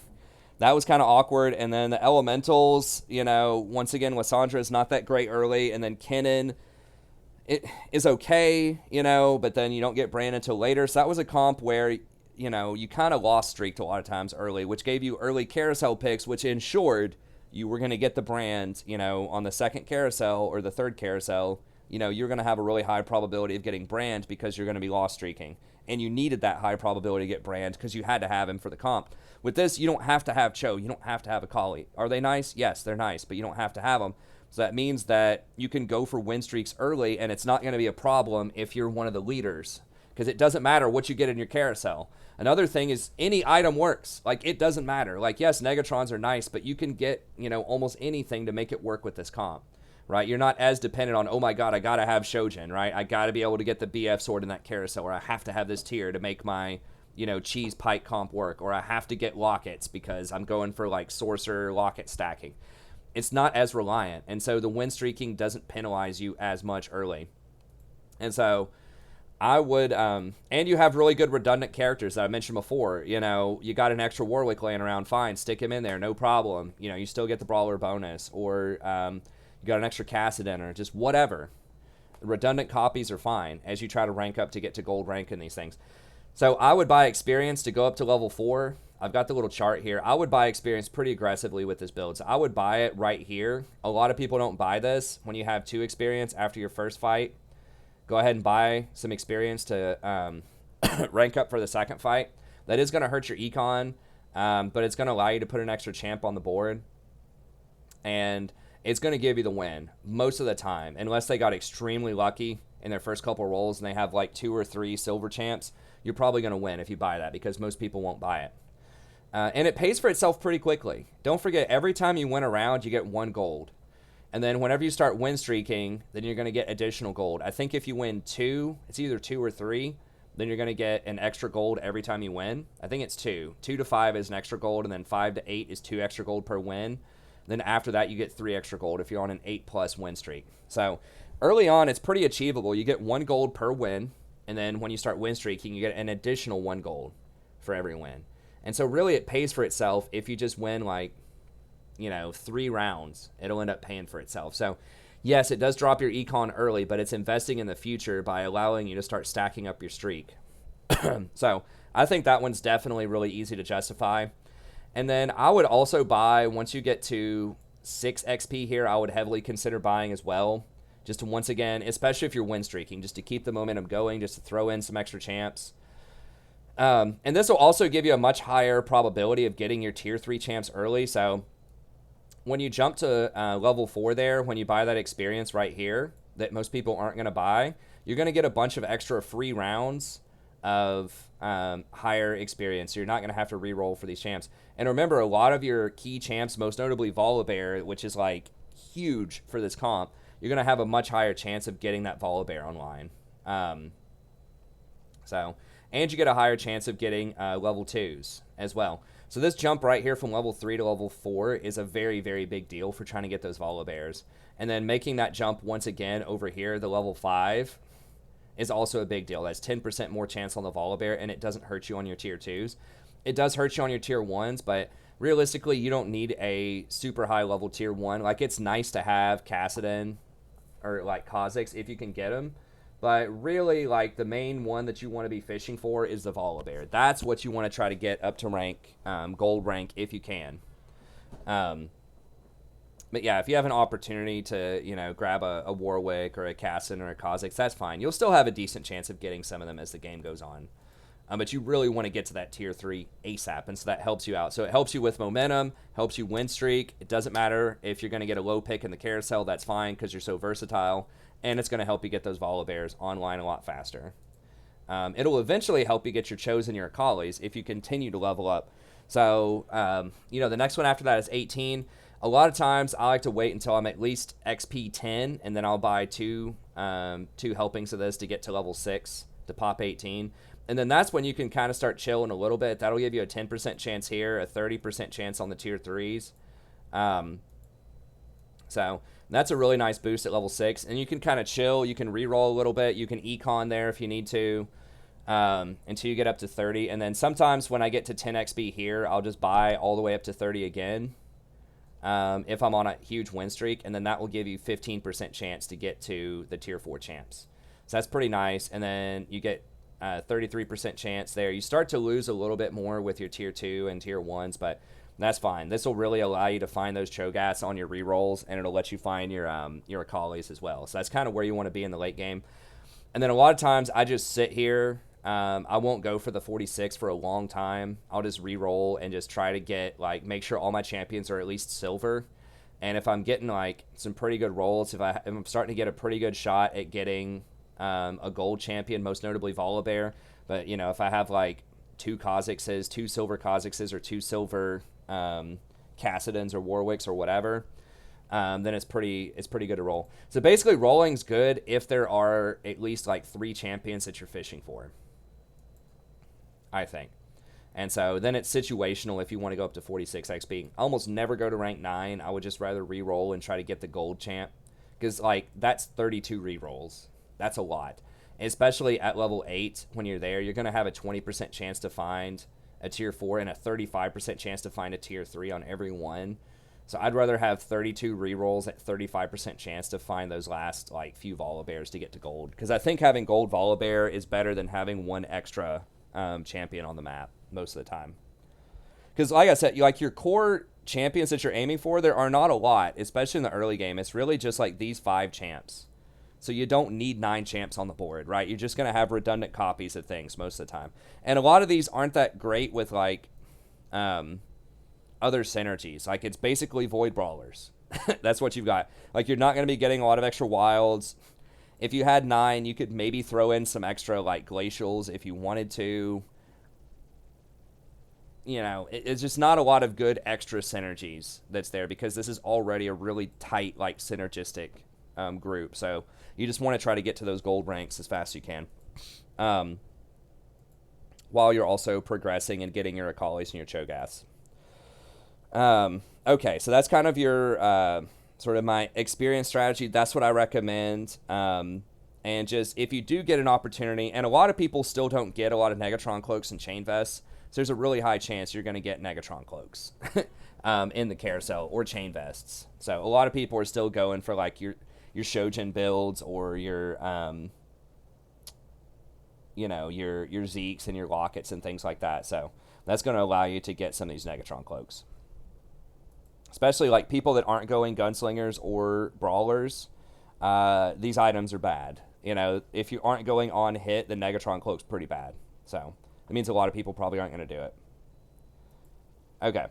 that was kind of awkward. And then the Elementals, once again, Lissandra is not that great early, and then Kennen, it is okay, but then you don't get Brand until later. So that was a comp where, you kind of lost streaked a lot of times early, which gave you early carousel picks, which ensured you were going to get the Brand, on the second carousel or the third carousel. You're going to have a really high probability of getting Brand because you're going to be lost streaking. And you needed that high probability to get Brand because you had to have him for the comp. With this, you don't have to have Cho. You don't have to have Akali. Are they nice? Yes, they're nice, but you don't have to have them. So that means that you can go for win streaks early, and it's not going to be a problem if you're one of the leaders, because it doesn't matter what you get in your carousel. Another thing is any item works. Like, it doesn't matter. Like, yes, Negatrons are nice, but you can get, almost anything to make it work with this comp, right? You're not as dependent on, oh my god, I got to have Shojin, right? I got to be able to get the BF sword in that carousel, or I have to have this tier to make my, cheese pike comp work, or I have to get lockets because I'm going for, like, sorcerer locket stacking. It's not as reliant, and so the win streaking doesn't penalize you as much early. And so I would, and you have really good redundant characters that I mentioned before. You got an extra Warwick laying around, fine, stick him in there, no problem. You still get the brawler bonus, or you got an extra Kassadin, or just whatever. Redundant copies are fine as you try to rank up to get to gold rank in these things. So I would buy experience to go up to level 4. I've got the little chart here. I would buy experience pretty aggressively with this build. So I would buy it right here. A lot of people don't buy this when you have 2 experience after your first fight. Go ahead and buy some experience to rank up for the second fight. That is going to hurt your econ, but it's going to allow you to put an extra champ on the board. And it's going to give you the win most of the time, unless they got extremely lucky in their first couple rolls and they have like 2 or 3 silver champs. You're probably going to win if you buy that, because most people won't buy it. And it pays for itself pretty quickly. Don't forget, every time you win a round, you get 1 gold. And then whenever you start win streaking, then you're going to get additional gold. I think if you win 2, it's either 2 or 3, then you're going to get an extra gold every time you win. I think it's 2. 2 to 5 is an extra gold, and then 5 to 8 is 2 extra gold per win. Then after that, you get 3 extra gold if you're on an 8+ win streak. So early on, it's pretty achievable. You get 1 gold per win, and then when you start win streaking, you get an additional 1 gold for every win. And so really it pays for itself if you just win like, 3 rounds. It'll end up paying for itself. So yes, it does drop your econ early, but it's investing in the future by allowing you to start stacking up your streak. So I think that one's definitely really easy to justify. And then I would also buy, once you get to 6 XP here, I would heavily consider buying as well. Just to, once again, especially if you're win streaking, just to keep the momentum going, just to throw in some extra champs. And this will also give you a much higher probability of getting your tier 3 champs early. So when you jump to level 4 there, when you buy that experience right here that most people aren't going to buy, you're going to get a bunch of extra free rounds of higher experience. You're not going to have to re-roll for these champs. And remember, a lot of your key champs, most notably Volibear, which is like huge for this comp, you're going to have a much higher chance of getting that Volibear online. And you get a higher chance of getting level 2s as well. So this jump right here from level 3 to level 4 is a very, very big deal for trying to get those Volibears. And then making that jump once again over here, the level 5, is also a big deal. That's 10% more chance on the Volibear, and it doesn't hurt you on your tier 2s. It does hurt you on your tier 1s, but realistically, you don't need a super high level tier 1. Like, it's nice to have Kassadin or like Kha'Zix if you can get them. But really, like, the main one that you want to be fishing for is the Volibear. That's what you want to try to get up to rank, gold rank, if you can. But yeah, if you have an opportunity to, grab a Warwick or a Kassadin or a Kha'Zix, that's fine. You'll still have a decent chance of getting some of them as the game goes on. But you really want to get to that tier 3 ASAP, and so that helps you out. So it helps you with momentum, helps you win streak. It doesn't matter if you're going to get a low pick in the carousel, that's fine because you're so versatile. And it's going to help you get those Volibears online a lot faster. It'll eventually help you get your Chosen, your Akali's, if you continue to level up. So, the next one after that is 18. A lot of times, I like to wait until I'm at least XP 10, and then I'll buy two helpings of this to get to level 6 to pop 18. And then that's when you can kind of start chilling a little bit. That'll give you a 10% chance here, a 30% chance on the tier 3s. So that's a really nice boost at level 6. And you can kind of chill. You can re-roll a little bit. You can econ there if you need to until you get up to 30. And then sometimes when I get to 10 XP here, I'll just buy all the way up to 30 again if I'm on a huge win streak. And then that will give you 15% chance to get to the tier 4 champs. So that's pretty nice. And then you get 33% chance there. You start to lose a little bit more with your tier 2 and tier 1s, but that's fine. This will really allow you to find those Cho'Gaths on your rerolls, and it'll let you find your Akali's as well. So that's kind of where you want to be in the late game. And then a lot of times I just sit here. I won't go for the 46 for a long time. I'll just reroll and just try to get, make sure all my champions are at least silver. And if I'm getting, some pretty good rolls, if I'm starting to get a pretty good shot at getting a gold champion, most notably Volibear. But, if I have, 2 Kha'Zixes, 2 silver Kha'Zixes, or 2 silver Kassadins or Warwicks or whatever, then it's pretty good to roll. So basically, rolling's good if there are at least 3 champions that you're fishing for, I think. And so then it's situational if you want to go up to 46 XP. I almost never go to rank 9. I would just rather re-roll and try to get the gold champ, because that's 32 re-rolls. That's a lot, especially at level 8. When you're there, you're going to have a 20% chance to find a tier 4 and a 35% chance to find a tier 3 on every one. So I'd rather have 32 rerolls at 35% chance to find those last few Volibears to get to gold, because I think having gold Volibear is better than having one extra champion on the map most of the time. Because like I said, your core champions that you're aiming for, there are not a lot, especially in the early game. It's really just these 5 champs. So you don't need 9 champs on the board, right? You're just going to have redundant copies of things most of the time. And a lot of these aren't that great with, other synergies. It's basically Void Brawlers. That's what you've got. You're not going to be getting a lot of extra wilds. If you had 9, you could maybe throw in some extra, glacials if you wanted to. It's just not a lot of good extra synergies that's there, because this is already a really tight, synergistic group. So you just want to try to get to those gold ranks as fast as you can. while you're also progressing and getting your Akali's and your Cho'Gaths. Okay, so that's kind of your sort of my experience strategy. That's what I recommend. And just if you do get an opportunity, and a lot of people still don't get a lot of Negatron cloaks and chain vests, so there's a really high chance you're going to get Negatron cloaks in the carousel or chain vests. So a lot of people are still going for like your Shojin builds or your your Zeeks and your Lockets and things like that. So that's going to allow you to get some of these Negatron cloaks. Especially like people that aren't going gunslingers or brawlers, these items are bad. You know, if you aren't going on hit, the Negatron cloak's pretty bad. So it means a lot of people probably aren't going to do it. Okay.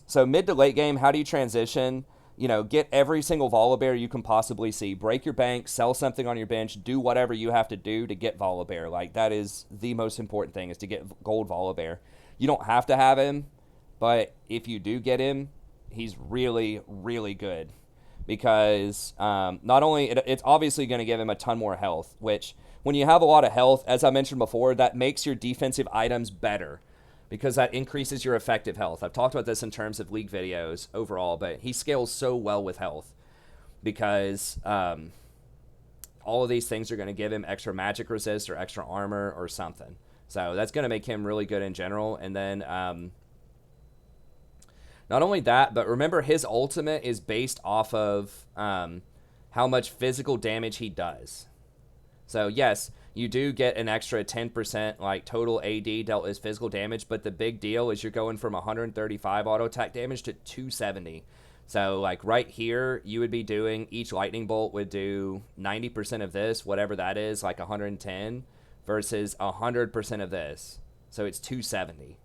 So mid to late game, how do you transition? You know, get every single Volibear you can possibly see. Break your bank, sell something on your bench, do whatever you have to do to get Volibear. Like, that is the most important thing, is to get gold Volibear. You don't have to have him, but if you do get him, he's really, really good. Because not only, it's obviously going to give him a ton more health, which when you have a lot of health, as I mentioned before, that makes your defensive items better. Because that increases your effective health. I've talked about this in terms of league videos overall, but he scales so well with health because all of these things are going to give him extra magic resist or extra armor or something. So that's going to make him really good in general. And then not only that, but remember his ultimate is based off of how much physical damage he does. So yes, you do get an extra 10% like total AD dealt as physical damage, but the big deal is you're going from 135 auto attack damage to 270. So like right here, you would be doing, each lightning bolt would do 90% of this, whatever that is, like 110 versus 100% of this. So it's 270.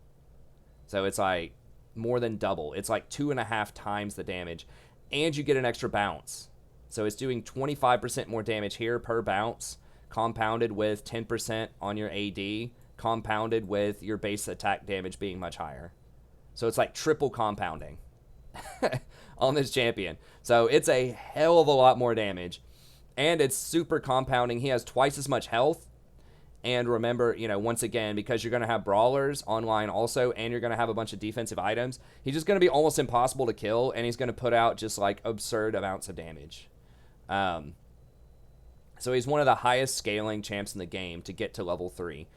So it's like more than double. It's like 2.5 times the damage, and you get an extra bounce. So it's doing 25% more damage here per bounce, compounded with 10% on your AD, compounded with your base attack damage being much higher. So it's like triple compounding on this champion. So it's a hell of a lot more damage, and it's super compounding. He has twice as much health. And remember, you know, once again, because you're going to have brawlers online also, and you're going to have a bunch of defensive items, he's just going to be almost impossible to kill, and he's going to put out just like absurd amounts of damage. So he's one of the highest scaling champs in the game to get to level 3.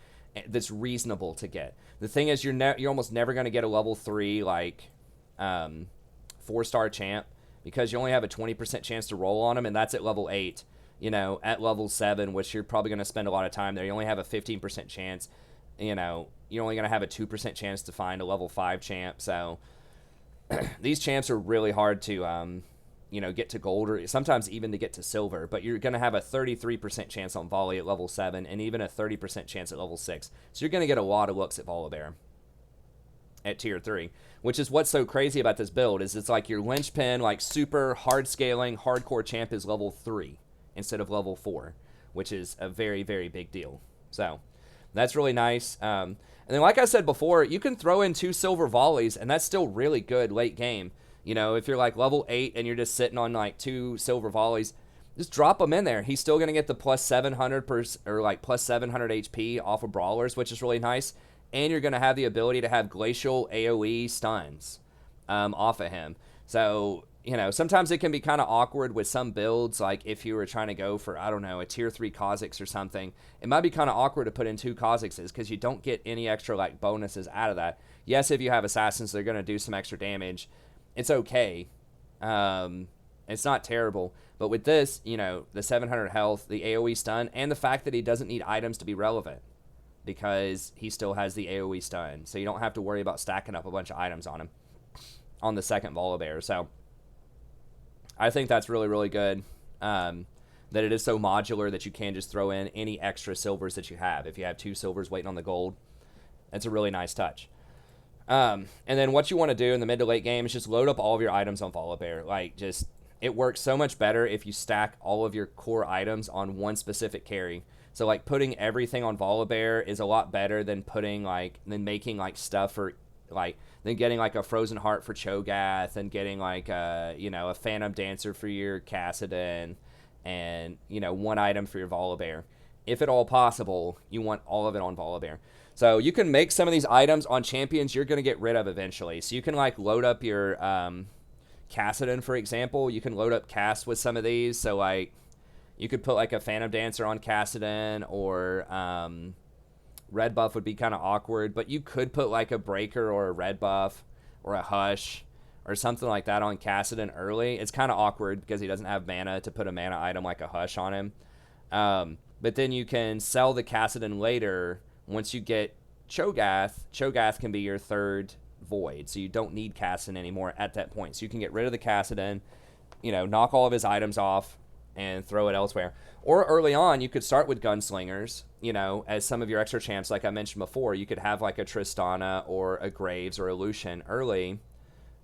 That's reasonable to get. The thing is, you're almost never going to get a level 3 like 4-star champ, because you only have a 20% chance to roll on him, and that's at level 8. You know, at level 7, which you're probably going to spend a lot of time there, you only have a 15% chance. You know, you're only going to have a 2% chance to find a level 5 champ. So these champs are really hard to get to gold, or sometimes even to get to silver, but you're going to have a 33% chance on volley at level 7 and even a 30% chance at level 6. So you're going to get a lot of looks at Volibear at tier 3, which is what's so crazy about this build, is it's like your linchpin, like super hard scaling, hardcore champ is level 3 instead of level 4, which is a very, very big deal. So that's really nice. And then like I said before, you can throw in 2 silver volleys, and that's still really good late game. You know, if you're like level 8 and you're just sitting on like 2 silver volleys, just drop them in there. He's still going to get the plus 700 or like plus 700 HP off of Brawlers, which is really nice. And you're going to have the ability to have glacial AoE stuns off of him. So, you know, sometimes it can be kind of awkward with some builds. Like if you were trying to go for, I don't know, a tier 3 Kha'Zix or something, it might be kind of awkward to put in 2 Kha'Zixes because you don't get any extra like bonuses out of that. Yes, if you have assassins, they're going to do some extra damage. It's okay. It's not terrible. But with this, you know, the 700 health, the AoE stun, and the fact that he doesn't need items to be relevant because he still has the AoE stun. So you don't have to worry about stacking up a bunch of items on him on the second Volibear. So I think that's really, really good. That it is so modular that you can just throw in any extra silvers that you have. If you have 2 silvers waiting on the gold, that's a really nice touch. And then what you want to do in the mid to late game is just load up all of your items on Volibear. Like, just, it works so much better if you stack all of your core items on one specific carry. So, like, putting everything on Volibear is a lot better than making, like, stuff for, like, than getting, like, a Frozen Heart for Cho'Gath and getting, like, a Phantom Dancer for your Kassadin and, one item for your Volibear. if at all possible, you want all of it on Volibear. So you can make some of these items on champions you're going to get rid of eventually. So you can like load up your Kassadin, for example. You can load up cast with some of these. So like you could put like a Phantom Dancer on Kassadin, or red buff would be kind of awkward, but you could put like a Breaker or a red buff or a Hush or something like that on Kassadin early. It's kind of awkward because he doesn't have mana to put a mana item like a Hush on him. But then you can sell the Kassadin later once you get Cho'Gath. Cho'Gath can be your third Void, so you don't need Kassadin anymore at that point. So you can get rid of the Kassadin, knock all of his items off and throw it elsewhere. Or early on, you could start with Gunslingers, as some of your extra champs, like I mentioned before. You could have like a Tristana or a Graves or a Lucian early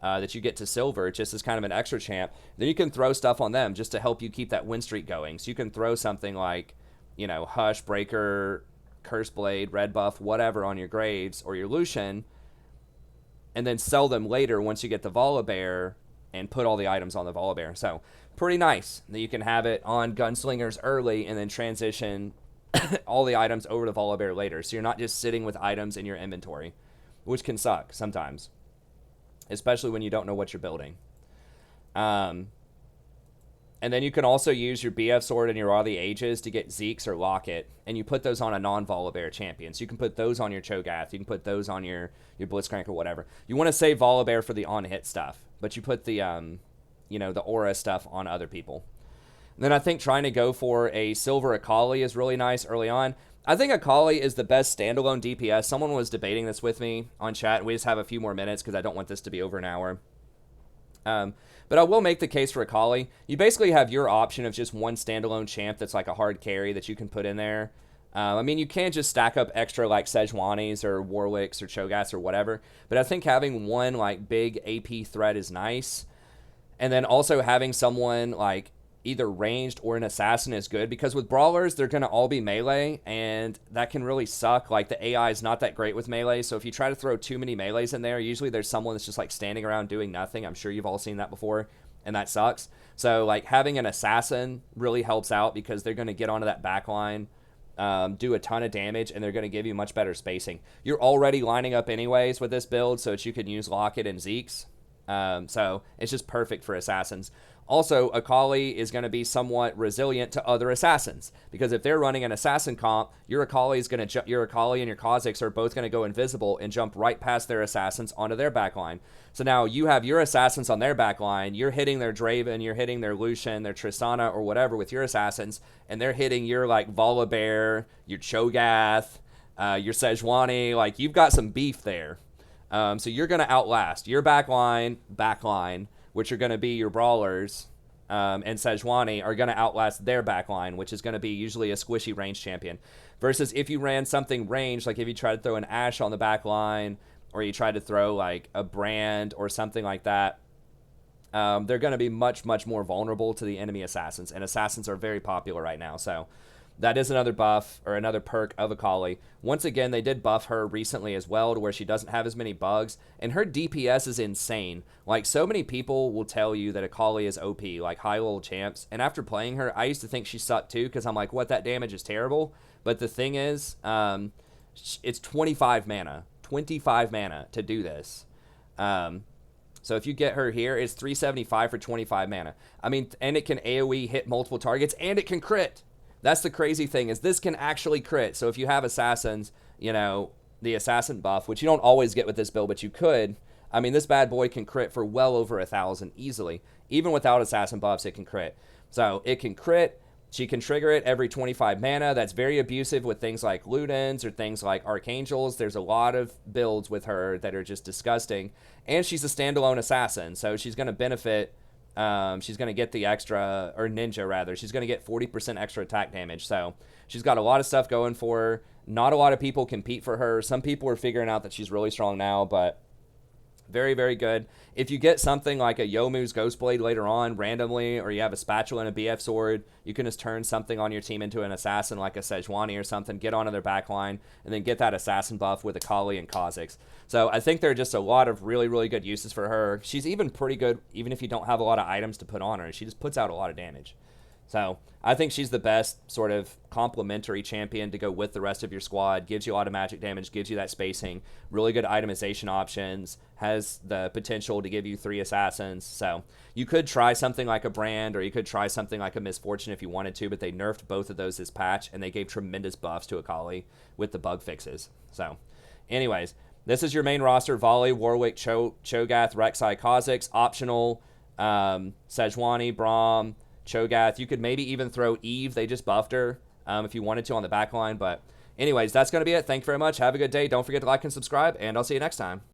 that you get to silver just as kind of an extra champ. Then you can throw stuff on them just to help you keep that win streak going. So you can throw something like, Hush, Breaker, Curse Blade, Red Buff, whatever on your Graves or your Lucian, and then sell them later once you get the Volibear and put all the items on the Volibear. So pretty nice that you can have it on Gunslingers early and then transition all the items over to Volibear later. So you're not just sitting with items in your inventory, which can suck sometimes, especially when you don't know what you're building. And then you can also use your BF Sword and your All the Ages to get Zeke's or Locket, and you put those on a non-Volibear champion. So you can put those on your Cho'Gath, you can put those on your Blitzcrank or whatever. You want to save Volibear for the on-hit stuff, but you put the, the aura stuff on other people. And then I think trying to go for a Silver Akali is really nice early on. I think Akali is the best standalone DPS. Someone was debating this with me on chat. We just have a few more minutes because I don't want this to be over an hour. But I will make the case for Akali. You basically have your option of just one standalone champ that's like a hard carry that you can put in there. You can just stack up extra like Sejuani's or Warwicks or Cho'Gaths or whatever. But I think having one like big AP threat is nice. And then also having someone like either ranged or an assassin is good, because with Brawlers, they're going to all be melee, and that can really suck. Like, the AI is not that great with melee, so if you try to throw too many melees in there, usually there's someone that's just, like, standing around doing nothing. I'm sure you've all seen that before, and that sucks. So, like, having an assassin really helps out because they're going to get onto that back line, do a ton of damage, and they're going to give you much better spacing. You're already lining up anyways with this build, so that you can use Locket and Zeke's. So it's just perfect for assassins. Also, Akali is going to be somewhat resilient to other assassins, because if they're running an assassin comp, your Akali is going to your Akali and your Kha'Zix are both going to go invisible and jump right past their assassins onto their backline. So now you have your assassins on their backline, you're hitting their Draven, you're hitting their Lucian, their Tristana or whatever with your assassins, and they're hitting your like Volibear, your Cho'Gath, your Sejuani. Like, you've got some beef there. So you're going to outlast your backline, which are going to be your Brawlers, and Sejuani are going to outlast their backline, which is going to be usually a squishy range champion. Versus if you ran something ranged, like if you tried to throw an Ashe on the backline, or you tried to throw like a Brand or something like that, they're going to be much, much more vulnerable to the enemy assassins, and assassins are very popular right now. So that is another buff or another perk of Akali. Once again, they did buff her recently as well to where she doesn't have as many bugs, and her DPS is insane. Like, so many people will tell you that Akali is OP, like high-level champs, and after playing her, I used to think she sucked too, because I'm like, what, that damage is terrible? But the thing is, it's 25 mana to do this. So if you get her here, it's 375 for 25 mana. I mean, and it can AoE hit multiple targets, and it can crit. That's the crazy thing, is this can actually crit. So if you have assassins, the assassin buff, which you don't always get with this build, but you could. I mean, this bad boy can crit for well over 1,000 easily. Even without assassin buffs, it can crit. So it can crit. She can trigger it every 25 mana. That's very abusive with things like Ludens or things like Archangels. There's a lot of builds with her that are just disgusting. And she's a standalone assassin, so she's going to benefit. She's going to get the extra, or ninja rather, she's going to get 40% extra attack damage. So she's got a lot of stuff going for her. Not a lot of people compete for her. Some people are figuring out that she's really strong now, but very, very good. If you get something like a Yomu's Ghostblade later on randomly, or you have a Spatula and a BF Sword, you can just turn something on your team into an assassin like a Sejuani or something, get onto their backline, and then get that assassin buff with Akali and Kha'Zix. So I think there are just a lot of really, really good uses for her. She's even pretty good even if you don't have a lot of items to put on her. She just puts out a lot of damage. So I think she's the best sort of complementary champion to go with the rest of your squad. Gives you a lot of magic damage, gives you that spacing, really good itemization options, has the potential to give you 3 assassins. So you could try something like a Brand, or you could try something like a Misfortune if you wanted to, but they nerfed both of those this patch, and they gave tremendous buffs to Akali with the bug fixes. So anyways, this is your main roster: Volley, Warwick, Cho'Gath, Rek'Sai, Kha'Zix. Optional, Sejuani, Braum, Cho'Gath. You could maybe even throw Eve. They just buffed her if you wanted to on the back line. But anyways, that's going to be it. Thank you very much. Have a good day. Don't forget to like and subscribe, and I'll see you next time.